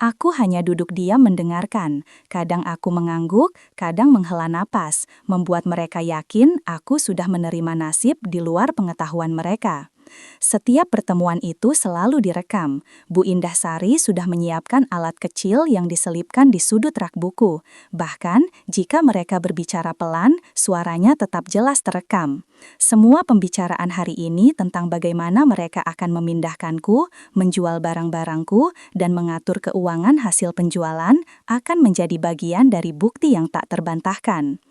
Aku hanya duduk diam mendengarkan, kadang aku mengangguk, kadang menghela napas, membuat mereka yakin aku sudah menerima nasib di luar pengetahuan mereka. Setiap pertemuan itu selalu direkam. Bu Indah Sari sudah menyiapkan alat kecil yang diselipkan di sudut rak buku. Bahkan, jika mereka berbicara pelan, suaranya tetap jelas terekam. Semua pembicaraan hari ini tentang bagaimana mereka akan memindahkanku, menjual barang-barangku, dan mengatur keuangan hasil penjualan akan menjadi bagian dari bukti yang tak terbantahkan.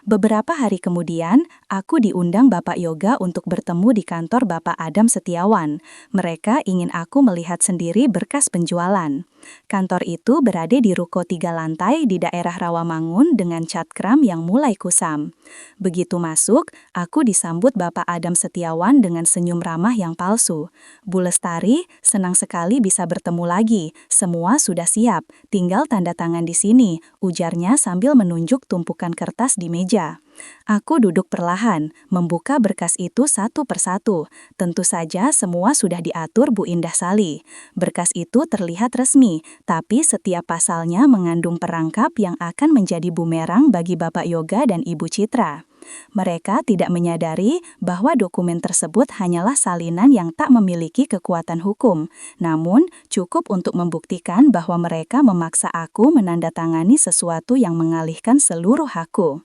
Beberapa hari kemudian, aku diundang Bapak Yoga untuk bertemu di kantor Bapak Adam Setiawan. Mereka ingin aku melihat sendiri berkas penjualan. Kantor itu berada di ruko 3 lantai di daerah Rawamangun dengan cat kram yang mulai kusam. Begitu masuk, aku disambut Bapak Adam Setiawan dengan senyum ramah yang palsu. Bu Lestari, senang sekali bisa bertemu lagi. Semua sudah siap, tinggal tanda tangan di sini, ujarnya sambil menunjuk tumpukan kertas di meja. Aku duduk perlahan, membuka berkas itu satu persatu. Tentu saja semua sudah diatur Bu Indah Sali. Berkas itu terlihat resmi, tapi setiap pasalnya mengandung perangkap yang akan menjadi bumerang bagi Bapak Yoga dan Ibu Citra. Mereka tidak menyadari bahwa dokumen tersebut hanyalah salinan yang tak memiliki kekuatan hukum, namun cukup untuk membuktikan bahwa mereka memaksa aku menandatangani sesuatu yang mengalihkan seluruh hakku.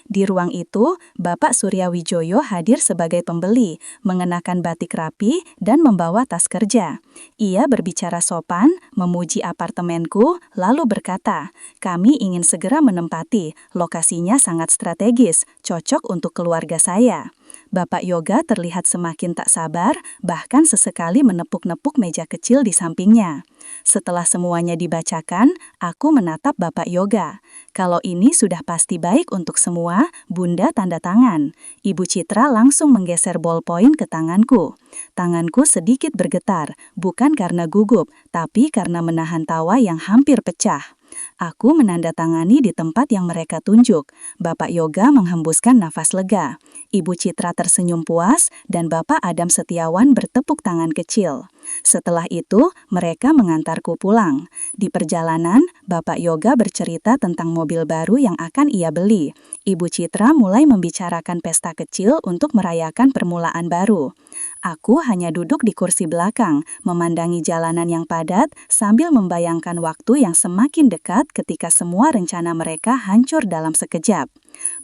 Di ruang itu, Bapak Surya Wijoyo hadir sebagai pembeli, mengenakan batik rapi dan membawa tas kerja. Ia berbicara sopan, memuji apartemenku, lalu berkata, "Kami ingin segera menempati, lokasinya sangat strategis, cocok untuk keluarga saya." Bapak Yoga terlihat semakin tak sabar, bahkan sesekali menepuk-nepuk meja kecil di sampingnya. Setelah semuanya dibacakan, aku menatap Bapak Yoga. Kalau ini sudah pasti baik untuk semua, Bunda tanda tangan. Ibu Citra langsung menggeser ballpoint ke tanganku. Tanganku sedikit bergetar, bukan karena gugup, tapi karena menahan tawa yang hampir pecah. Aku menandatangani di tempat yang mereka tunjuk. Bapak Yoga menghembuskan nafas lega. Ibu Citra tersenyum puas dan Bapak Adam Setiawan bertepuk tangan kecil. Setelah itu, mereka mengantarku pulang. Di perjalanan, Bapak Yoga bercerita tentang mobil baru yang akan ia beli. Ibu Citra mulai membicarakan pesta kecil untuk merayakan permulaan baru. Aku hanya duduk di kursi belakang, memandangi jalanan yang padat sambil membayangkan waktu yang semakin dekat ketika semua rencana mereka hancur dalam sekejap.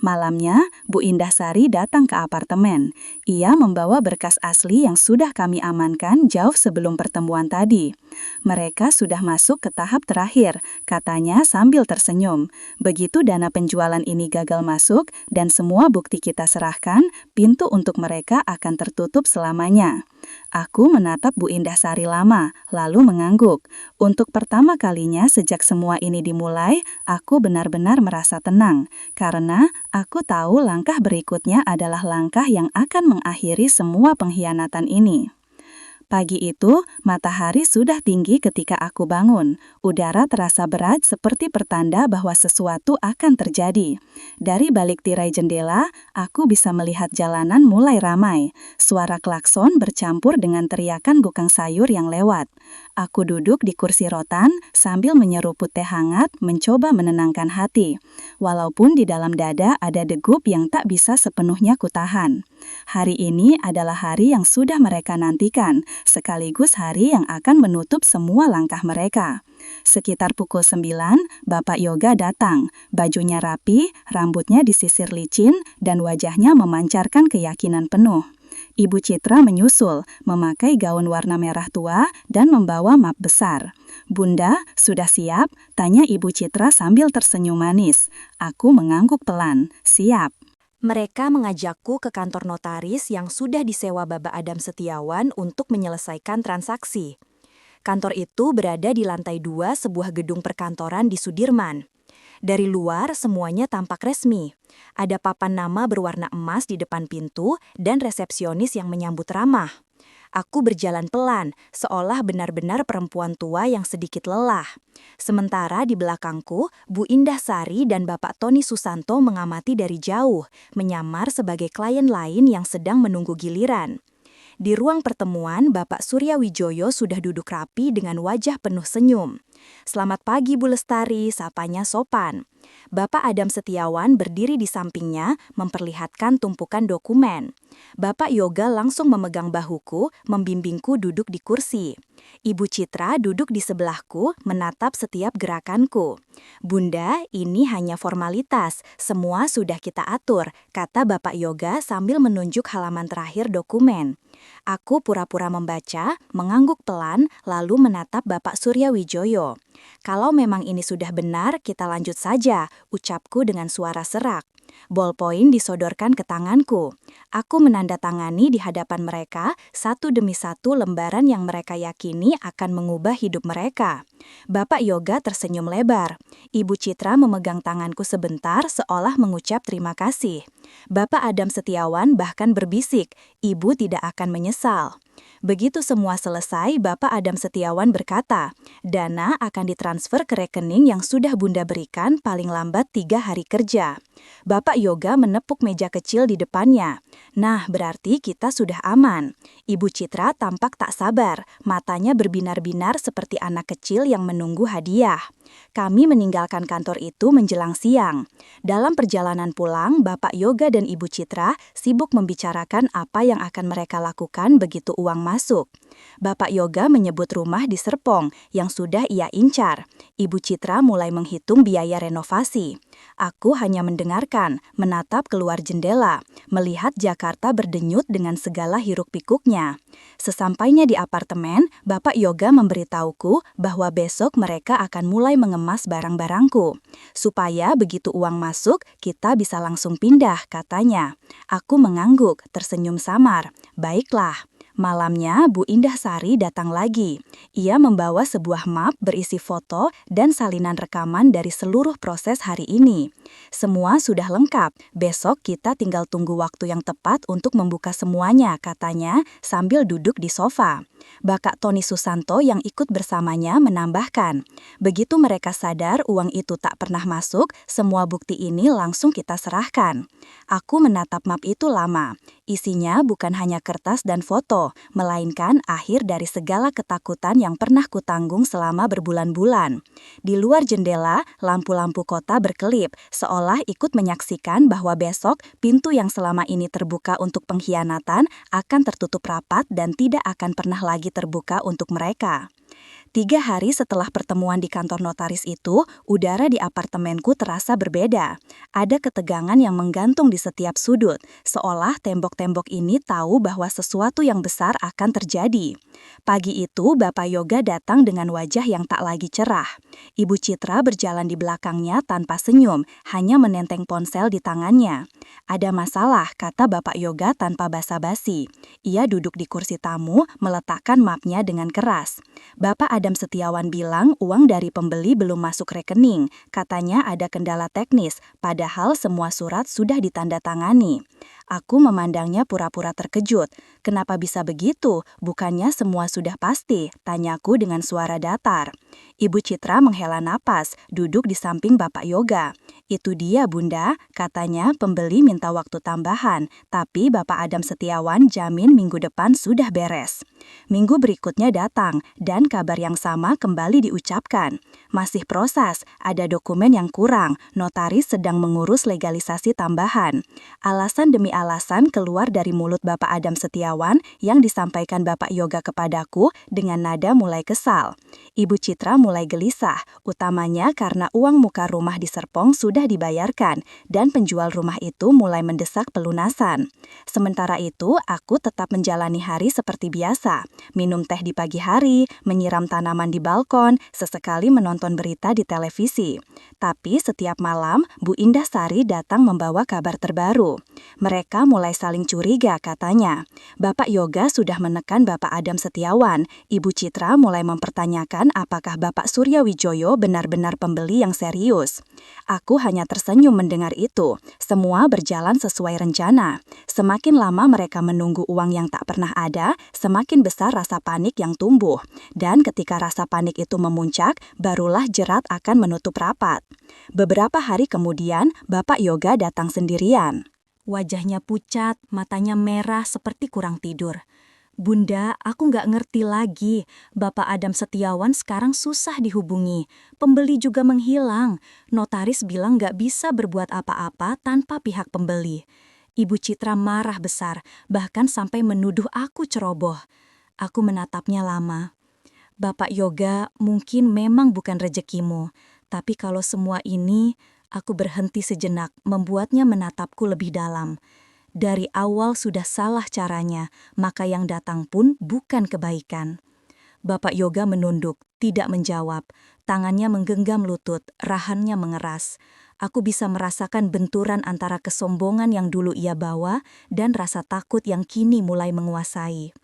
Malamnya, Bu Indah Sari datang ke apartemen. Ia membawa berkas asli yang sudah kami amankan jauh sebelum pertemuan tadi. Mereka sudah masuk ke tahap terakhir, katanya sambil tersenyum. Begitu dana penjualan ini gagal masuk dan semua bukti kita serahkan, pintu untuk mereka akan tertutup selamanya. Aku menatap Bu Indah Sari lama, lalu mengangguk. Untuk pertama kalinya sejak semua ini dimulai, aku benar-benar merasa tenang, karena aku tahu langkah berikutnya adalah langkah yang akan mengakhiri semua pengkhianatan ini. Pagi itu, matahari sudah tinggi ketika aku bangun. Udara terasa berat seperti pertanda bahwa sesuatu akan terjadi. Dari balik tirai jendela, aku bisa melihat jalanan mulai ramai. Suara klakson bercampur dengan teriakan gukang sayur yang lewat. Aku duduk di kursi rotan sambil menyeruput teh hangat, mencoba menenangkan hati. Walaupun di dalam dada ada degup yang tak bisa sepenuhnya kutahan. Hari ini adalah hari yang sudah mereka nantikan, sekaligus hari yang akan menutup semua langkah mereka. Sekitar pukul 9, Bapak Yoga datang. Bajunya rapi, rambutnya disisir licin, dan wajahnya memancarkan keyakinan penuh. Ibu Citra menyusul, memakai gaun warna merah tua dan membawa map besar. "Bunda, sudah siap?" tanya Ibu Citra sambil tersenyum manis. Aku mengangguk pelan, "Siap." Mereka mengajakku ke kantor notaris yang sudah disewa Bapak Adam Setiawan untuk menyelesaikan transaksi. Kantor itu berada di lantai 2 sebuah gedung perkantoran di Sudirman. Dari luar semuanya tampak resmi. Ada papan nama berwarna emas di depan pintu dan resepsionis yang menyambut ramah. Aku berjalan pelan, seolah benar-benar perempuan tua yang sedikit lelah. Sementara di belakangku, Bu Indah Sari dan Bapak Tony Susanto mengamati dari jauh, menyamar sebagai klien lain yang sedang menunggu giliran. Di ruang pertemuan, Bapak Surya Wijoyo sudah duduk rapi dengan wajah penuh senyum. "Selamat pagi, Bu Lestari," sapanya sopan. Bapak Adam Setiawan berdiri di sampingnya, memperlihatkan tumpukan dokumen. Bapak Yoga langsung memegang bahuku, membimbingku duduk di kursi. Ibu Citra duduk di sebelahku, menatap setiap gerakanku. "Bunda, ini hanya formalitas, semua sudah kita atur," kata Bapak Yoga sambil menunjuk halaman terakhir dokumen. Aku pura-pura membaca, mengangguk pelan, lalu menatap Bapak Surya Wijoyo. "Kalau memang ini sudah benar, kita lanjut saja," ucapku dengan suara serak. Ballpoint disodorkan ke tanganku. Aku menandatangani di hadapan mereka, satu demi satu lembaran yang mereka yakini akan mengubah hidup mereka. Bapak Yoga tersenyum lebar. Ibu Citra memegang tanganku sebentar seolah mengucap terima kasih. Bapak Adam Setiawan bahkan berbisik, "Ibu tidak akan menyesal." Begitu semua selesai, Bapak Adam Setiawan berkata, "Dana akan ditransfer ke rekening yang sudah Bunda berikan paling lambat 3 hari kerja." Bapak Yoga menepuk meja kecil di depannya. "Nah, berarti kita sudah aman." Ibu Citra tampak tak sabar, matanya berbinar-binar seperti anak kecil yang menunggu hadiah. Kami meninggalkan kantor itu menjelang siang. Dalam perjalanan pulang, Bapak Yoga dan Ibu Citra sibuk membicarakan apa yang akan mereka lakukan begitu uang masuk. Bapak Yoga menyebut rumah di Serpong yang sudah ia incar. Ibu Citra mulai menghitung biaya renovasi. Aku hanya mendengarkan, menatap keluar jendela, melihat Jakarta berdenyut dengan segala hiruk-pikuknya. Sesampainya di apartemen, Bapak Yoga memberitahuku bahwa besok mereka akan mulai mengemas barang-barangku. Supaya begitu uang masuk, kita bisa langsung pindah, katanya. Aku mengangguk, tersenyum samar. "Baiklah." Malamnya, Bu Indah Sari datang lagi. Ia membawa sebuah map berisi foto dan salinan rekaman dari seluruh proses hari ini. "Semua sudah lengkap, besok kita tinggal tunggu waktu yang tepat untuk membuka semuanya," katanya sambil duduk di sofa. Bapak Tony Susanto yang ikut bersamanya menambahkan, "Begitu mereka sadar uang itu tak pernah masuk, semua bukti ini langsung kita serahkan." Aku menatap map itu lama. Isinya bukan hanya kertas dan foto, melainkan akhir dari segala ketakutan yang pernah kutanggung selama berbulan-bulan. Di luar jendela, lampu-lampu kota berkelip, seolah ikut menyaksikan bahwa besok pintu yang selama ini terbuka untuk pengkhianatan akan tertutup rapat dan tidak akan pernah lagi terbuka untuk mereka. 3 hari setelah pertemuan di kantor notaris itu, udara di apartemenku terasa berbeda. Ada ketegangan yang menggantung di setiap sudut, seolah tembok-tembok ini tahu bahwa sesuatu yang besar akan terjadi. Pagi itu, Bapak Yoga datang dengan wajah yang tak lagi cerah. Ibu Citra berjalan di belakangnya tanpa senyum, hanya menenteng ponsel di tangannya. "Ada masalah," kata Bapak Yoga tanpa basa-basi. Ia duduk di kursi tamu, meletakkan mapnya dengan keras. "Bapak Adam Setiawan bilang uang dari pembeli belum masuk rekening. Katanya ada kendala teknis, padahal semua surat sudah ditandatangani." Aku memandangnya pura-pura terkejut. Kenapa bisa begitu? Bukannya semua sudah pasti? Tanyaku dengan suara datar. Ibu Citra menghela napas, duduk di samping Bapak Yoga. Itu dia, Bunda, katanya pembeli minta waktu tambahan, tapi Bapak Adam Setiawan jamin minggu depan sudah beres. Minggu berikutnya datang, dan kabar yang sama kembali diucapkan. Masih proses, ada dokumen yang kurang, notaris sedang mengurus legalisasi tambahan. Alasan demi alasan keluar dari mulut Bapak Adam Setiawan yang disampaikan Bapak Yoga kepadaku dengan nada mulai kesal. Ibu Citra mulai gelisah, utamanya karena uang muka rumah di Serpong sudah dibayarkan dan penjual rumah itu mulai mendesak pelunasan. Sementara itu, aku tetap menjalani hari seperti biasa, minum teh di pagi hari, menyiram tanaman di balkon, sesekali menonton berita di televisi. Tapi setiap malam, Bu Indah Sari datang membawa kabar terbaru. Mereka mulai saling curiga katanya. Bapak Yoga sudah menekan Bapak Adam Setiawan. Ibu Citra mulai mempertanyakan apakah Bapak Surya Wijoyo benar-benar pembeli yang serius. Aku hanya tersenyum mendengar itu. Semua berjalan sesuai rencana. Semakin lama mereka menunggu uang yang tak pernah ada, semakin besar rasa panik yang tumbuh. Dan ketika rasa panik itu memuncak, barulah jerat akan menutup rapat. Beberapa hari kemudian, Bapak Yoga datang sendirian. Wajahnya pucat, matanya merah seperti kurang tidur. Bunda, aku nggak ngerti lagi. Bapak Adam Setiawan sekarang susah dihubungi. Pembeli juga menghilang. Notaris bilang nggak bisa berbuat apa-apa tanpa pihak pembeli. Ibu Citra marah besar, bahkan sampai menuduh aku ceroboh. Aku menatapnya lama. Bapak Yoga, mungkin memang bukan rezekimu. Tapi kalau semua ini, aku berhenti sejenak, membuatnya menatapku lebih dalam. Dari awal sudah salah caranya, maka yang datang pun bukan kebaikan. Bapak Yoga menunduk, tidak menjawab. Tangannya menggenggam lutut, rahannya mengeras. Aku bisa merasakan benturan antara kesombongan yang dulu ia bawa dan rasa takut yang kini mulai menguasai.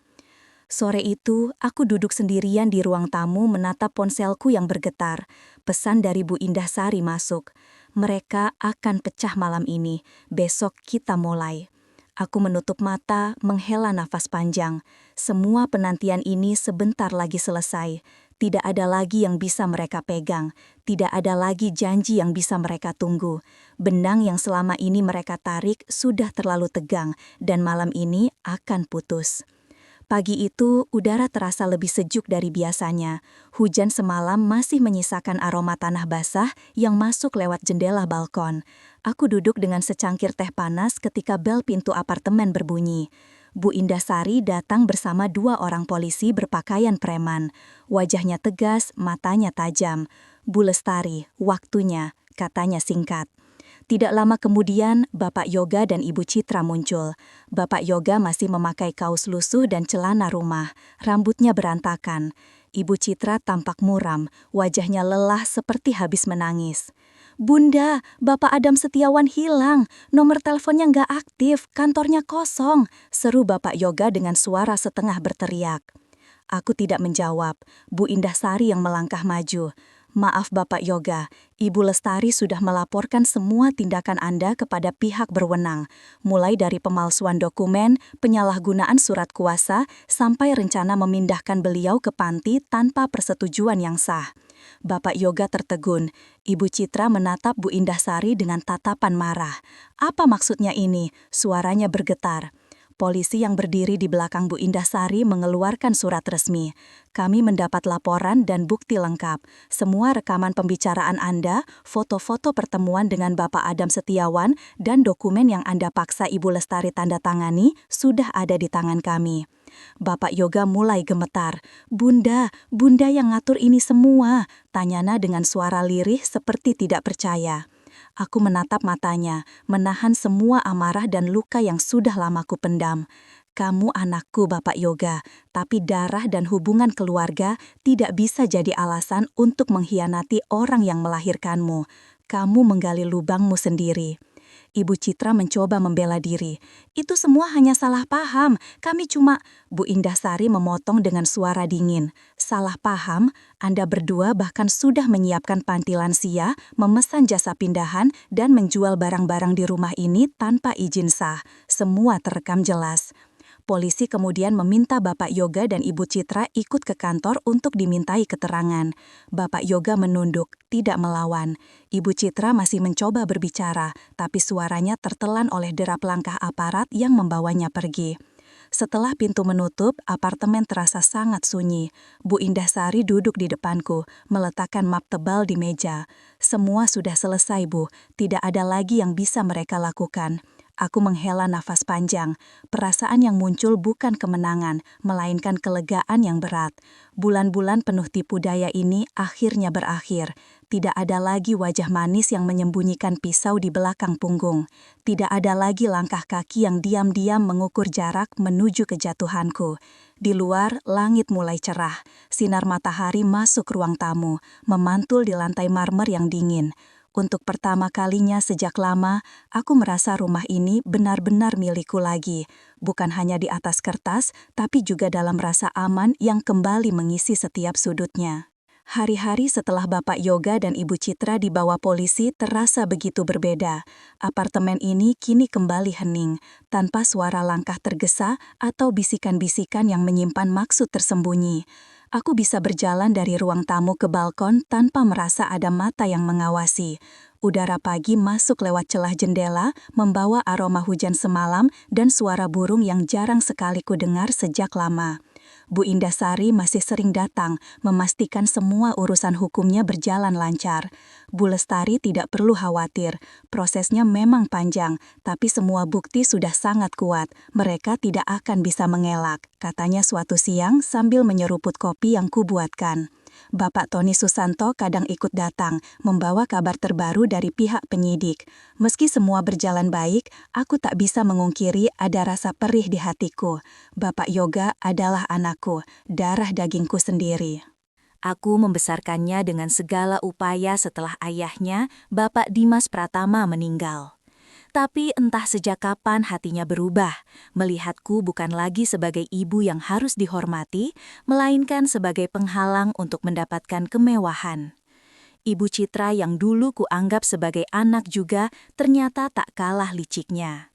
Sore itu, aku duduk sendirian di ruang tamu menatap ponselku yang bergetar. Pesan dari Bu Indah Sari masuk. Mereka akan pecah malam ini. Besok kita mulai. Aku menutup mata, menghela nafas panjang. Semua penantian ini sebentar lagi selesai. Tidak ada lagi yang bisa mereka pegang. Tidak ada lagi janji yang bisa mereka tunggu. Benang yang selama ini mereka tarik sudah terlalu tegang, dan malam ini akan putus. Pagi itu, udara terasa lebih sejuk dari biasanya. Hujan semalam masih menyisakan aroma tanah basah yang masuk lewat jendela balkon. Aku duduk dengan secangkir teh panas ketika bel pintu apartemen berbunyi. Bu Indah Sari datang bersama 2 orang polisi berpakaian preman. Wajahnya tegas, matanya tajam. Bu Lestari, waktunya, katanya singkat. Tidak lama kemudian, Bapak Yoga dan Ibu Citra muncul. Bapak Yoga masih memakai kaos lusuh dan celana rumah. Rambutnya berantakan. Ibu Citra tampak muram, wajahnya lelah seperti habis menangis. Bunda, Bapak Adam Setiawan hilang. Nomor teleponnya nggak aktif, kantornya kosong. Seru Bapak Yoga dengan suara setengah berteriak. Aku tidak menjawab. Bu Indah Sari yang melangkah maju. Maaf Bapak Yoga, Ibu Lestari sudah melaporkan semua tindakan Anda kepada pihak berwenang, mulai dari pemalsuan dokumen, penyalahgunaan surat kuasa, sampai rencana memindahkan beliau ke panti tanpa persetujuan yang sah. Bapak Yoga tertegun. Ibu Citra menatap Bu Indah Sari dengan tatapan marah. Apa maksudnya ini? Suaranya bergetar. Polisi yang berdiri di belakang Bu Indah Sari mengeluarkan surat resmi. Kami mendapat laporan dan bukti lengkap. Semua rekaman pembicaraan Anda, foto-foto pertemuan dengan Bapak Adam Setiawan, dan dokumen yang Anda paksa Ibu Lestari tanda tangani sudah ada di tangan kami. Bapak Yoga mulai gemetar. Bunda yang ngatur ini semua, tanyana dengan suara lirih seperti tidak percaya. Aku menatap matanya, menahan semua amarah dan luka yang sudah lama ku pendam. Kamu anakku, Bapak Yoga, tapi darah dan hubungan keluarga tidak bisa jadi alasan untuk mengkhianati orang yang melahirkanmu. Kamu menggali lubangmu sendiri. Ibu Citra mencoba membela diri. Itu semua hanya salah paham. Kami cuma... Bu Indah Sari memotong dengan suara dingin. Salah paham? Anda berdua bahkan sudah menyiapkan panti lansia, memesan jasa pindahan, dan menjual barang-barang di rumah ini tanpa izin sah. Semua terekam jelas. Polisi kemudian meminta Bapak Yoga dan Ibu Citra ikut ke kantor untuk dimintai keterangan. Bapak Yoga menunduk, tidak melawan. Ibu Citra masih mencoba berbicara, tapi suaranya tertelan oleh derap langkah aparat yang membawanya pergi. Setelah pintu menutup, apartemen terasa sangat sunyi. Bu Indahsari duduk di depanku, meletakkan map tebal di meja. Semua sudah selesai, Bu. Tidak ada lagi yang bisa mereka lakukan. Aku menghela nafas panjang. Perasaan yang muncul bukan kemenangan, melainkan kelegaan yang berat. Bulan-bulan penuh tipu daya ini akhirnya berakhir. Tidak ada lagi wajah manis yang menyembunyikan pisau di belakang punggung. Tidak ada lagi langkah kaki yang diam-diam mengukur jarak menuju kejatuhanku. Di luar, langit mulai cerah. Sinar matahari masuk ruang tamu, memantul di lantai marmer yang dingin. Untuk pertama kalinya sejak lama, aku merasa rumah ini benar-benar milikku lagi. Bukan hanya di atas kertas, tapi juga dalam rasa aman yang kembali mengisi setiap sudutnya. Hari-hari setelah Bapak Yoga dan Ibu Citra dibawa polisi terasa begitu berbeda. Apartemen ini kini kembali hening, tanpa suara langkah tergesa atau bisikan-bisikan yang menyimpan maksud tersembunyi. Aku bisa berjalan dari ruang tamu ke balkon tanpa merasa ada mata yang mengawasi. Udara pagi masuk lewat celah jendela, membawa aroma hujan semalam dan suara burung yang jarang sekali ku dengar sejak lama. Bu Indahsari masih sering datang, memastikan semua urusan hukumnya berjalan lancar. Bu Lestari tidak perlu khawatir, prosesnya memang panjang, tapi semua bukti sudah sangat kuat, mereka tidak akan bisa mengelak, katanya suatu siang sambil menyeruput kopi yang kubuatkan. Bapak Tony Susanto kadang ikut datang, membawa kabar terbaru dari pihak penyidik. Meski semua berjalan baik, aku tak bisa mengungkiri ada rasa perih di hatiku. Bapak Yoga adalah anakku, darah dagingku sendiri. Aku membesarkannya dengan segala upaya setelah ayahnya, Bapak Dimas Pratama, meninggal. Tapi entah sejak kapan hatinya berubah, melihatku bukan lagi sebagai ibu yang harus dihormati, melainkan sebagai penghalang untuk mendapatkan kemewahan. Ibu Citra yang dulu kuanggap sebagai anak juga ternyata tak kalah liciknya.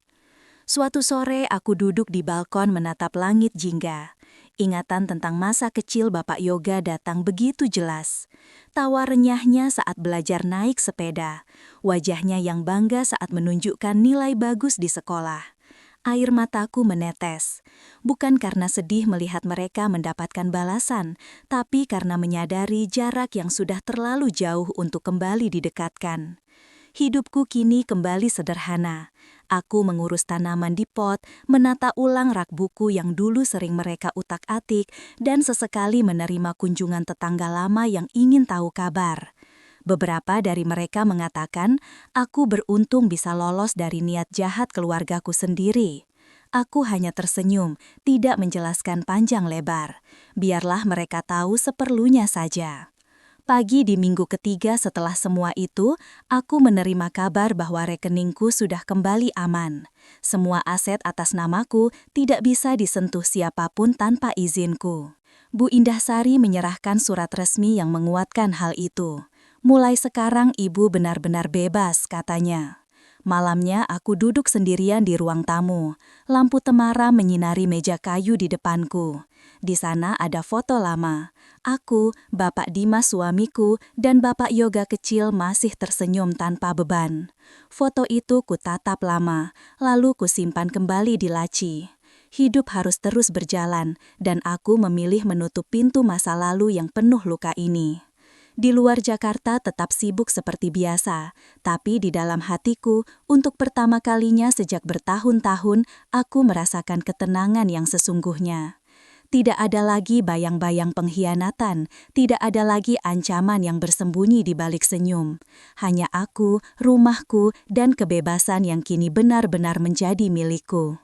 Suatu sore aku duduk di balkon menatap langit jingga. Ingatan tentang masa kecil Bapak Yoga datang begitu jelas. Tawa renyahnya saat belajar naik sepeda. Wajahnya yang bangga saat menunjukkan nilai bagus di sekolah. Air mataku menetes. Bukan karena sedih melihat mereka mendapatkan balasan, tapi karena menyadari jarak yang sudah terlalu jauh untuk kembali didekatkan. Hidupku kini kembali sederhana. Aku mengurus tanaman di pot, menata ulang rak buku yang dulu sering mereka utak-atik, dan sesekali menerima kunjungan tetangga lama yang ingin tahu kabar. Beberapa dari mereka mengatakan, aku beruntung bisa lolos dari niat jahat keluargaku sendiri. Aku hanya tersenyum, tidak menjelaskan panjang lebar. Biarlah mereka tahu seperlunya saja. Pagi di minggu ketiga setelah semua itu, aku menerima kabar bahwa rekeningku sudah kembali aman. Semua aset atas namaku tidak bisa disentuh siapapun tanpa izinku. Bu Indahsari menyerahkan surat resmi yang menguatkan hal itu. Mulai sekarang ibu benar-benar bebas, katanya. Malamnya aku duduk sendirian di ruang tamu. Lampu temara menyinari meja kayu di depanku. Di sana ada foto lama. Aku, Bapak Dimas suamiku, dan Bapak Yoga kecil masih tersenyum tanpa beban. Foto itu kutatap lama, lalu kusimpan kembali di laci. Hidup harus terus berjalan, dan aku memilih menutup pintu masa lalu yang penuh luka ini. Di luar Jakarta tetap sibuk seperti biasa, tapi di dalam hatiku, untuk pertama kalinya sejak bertahun-tahun, aku merasakan ketenangan yang sesungguhnya. Tidak ada lagi bayang-bayang pengkhianatan, tidak ada lagi ancaman yang bersembunyi di balik senyum. Hanya aku, rumahku, dan kebebasan yang kini benar-benar menjadi milikku.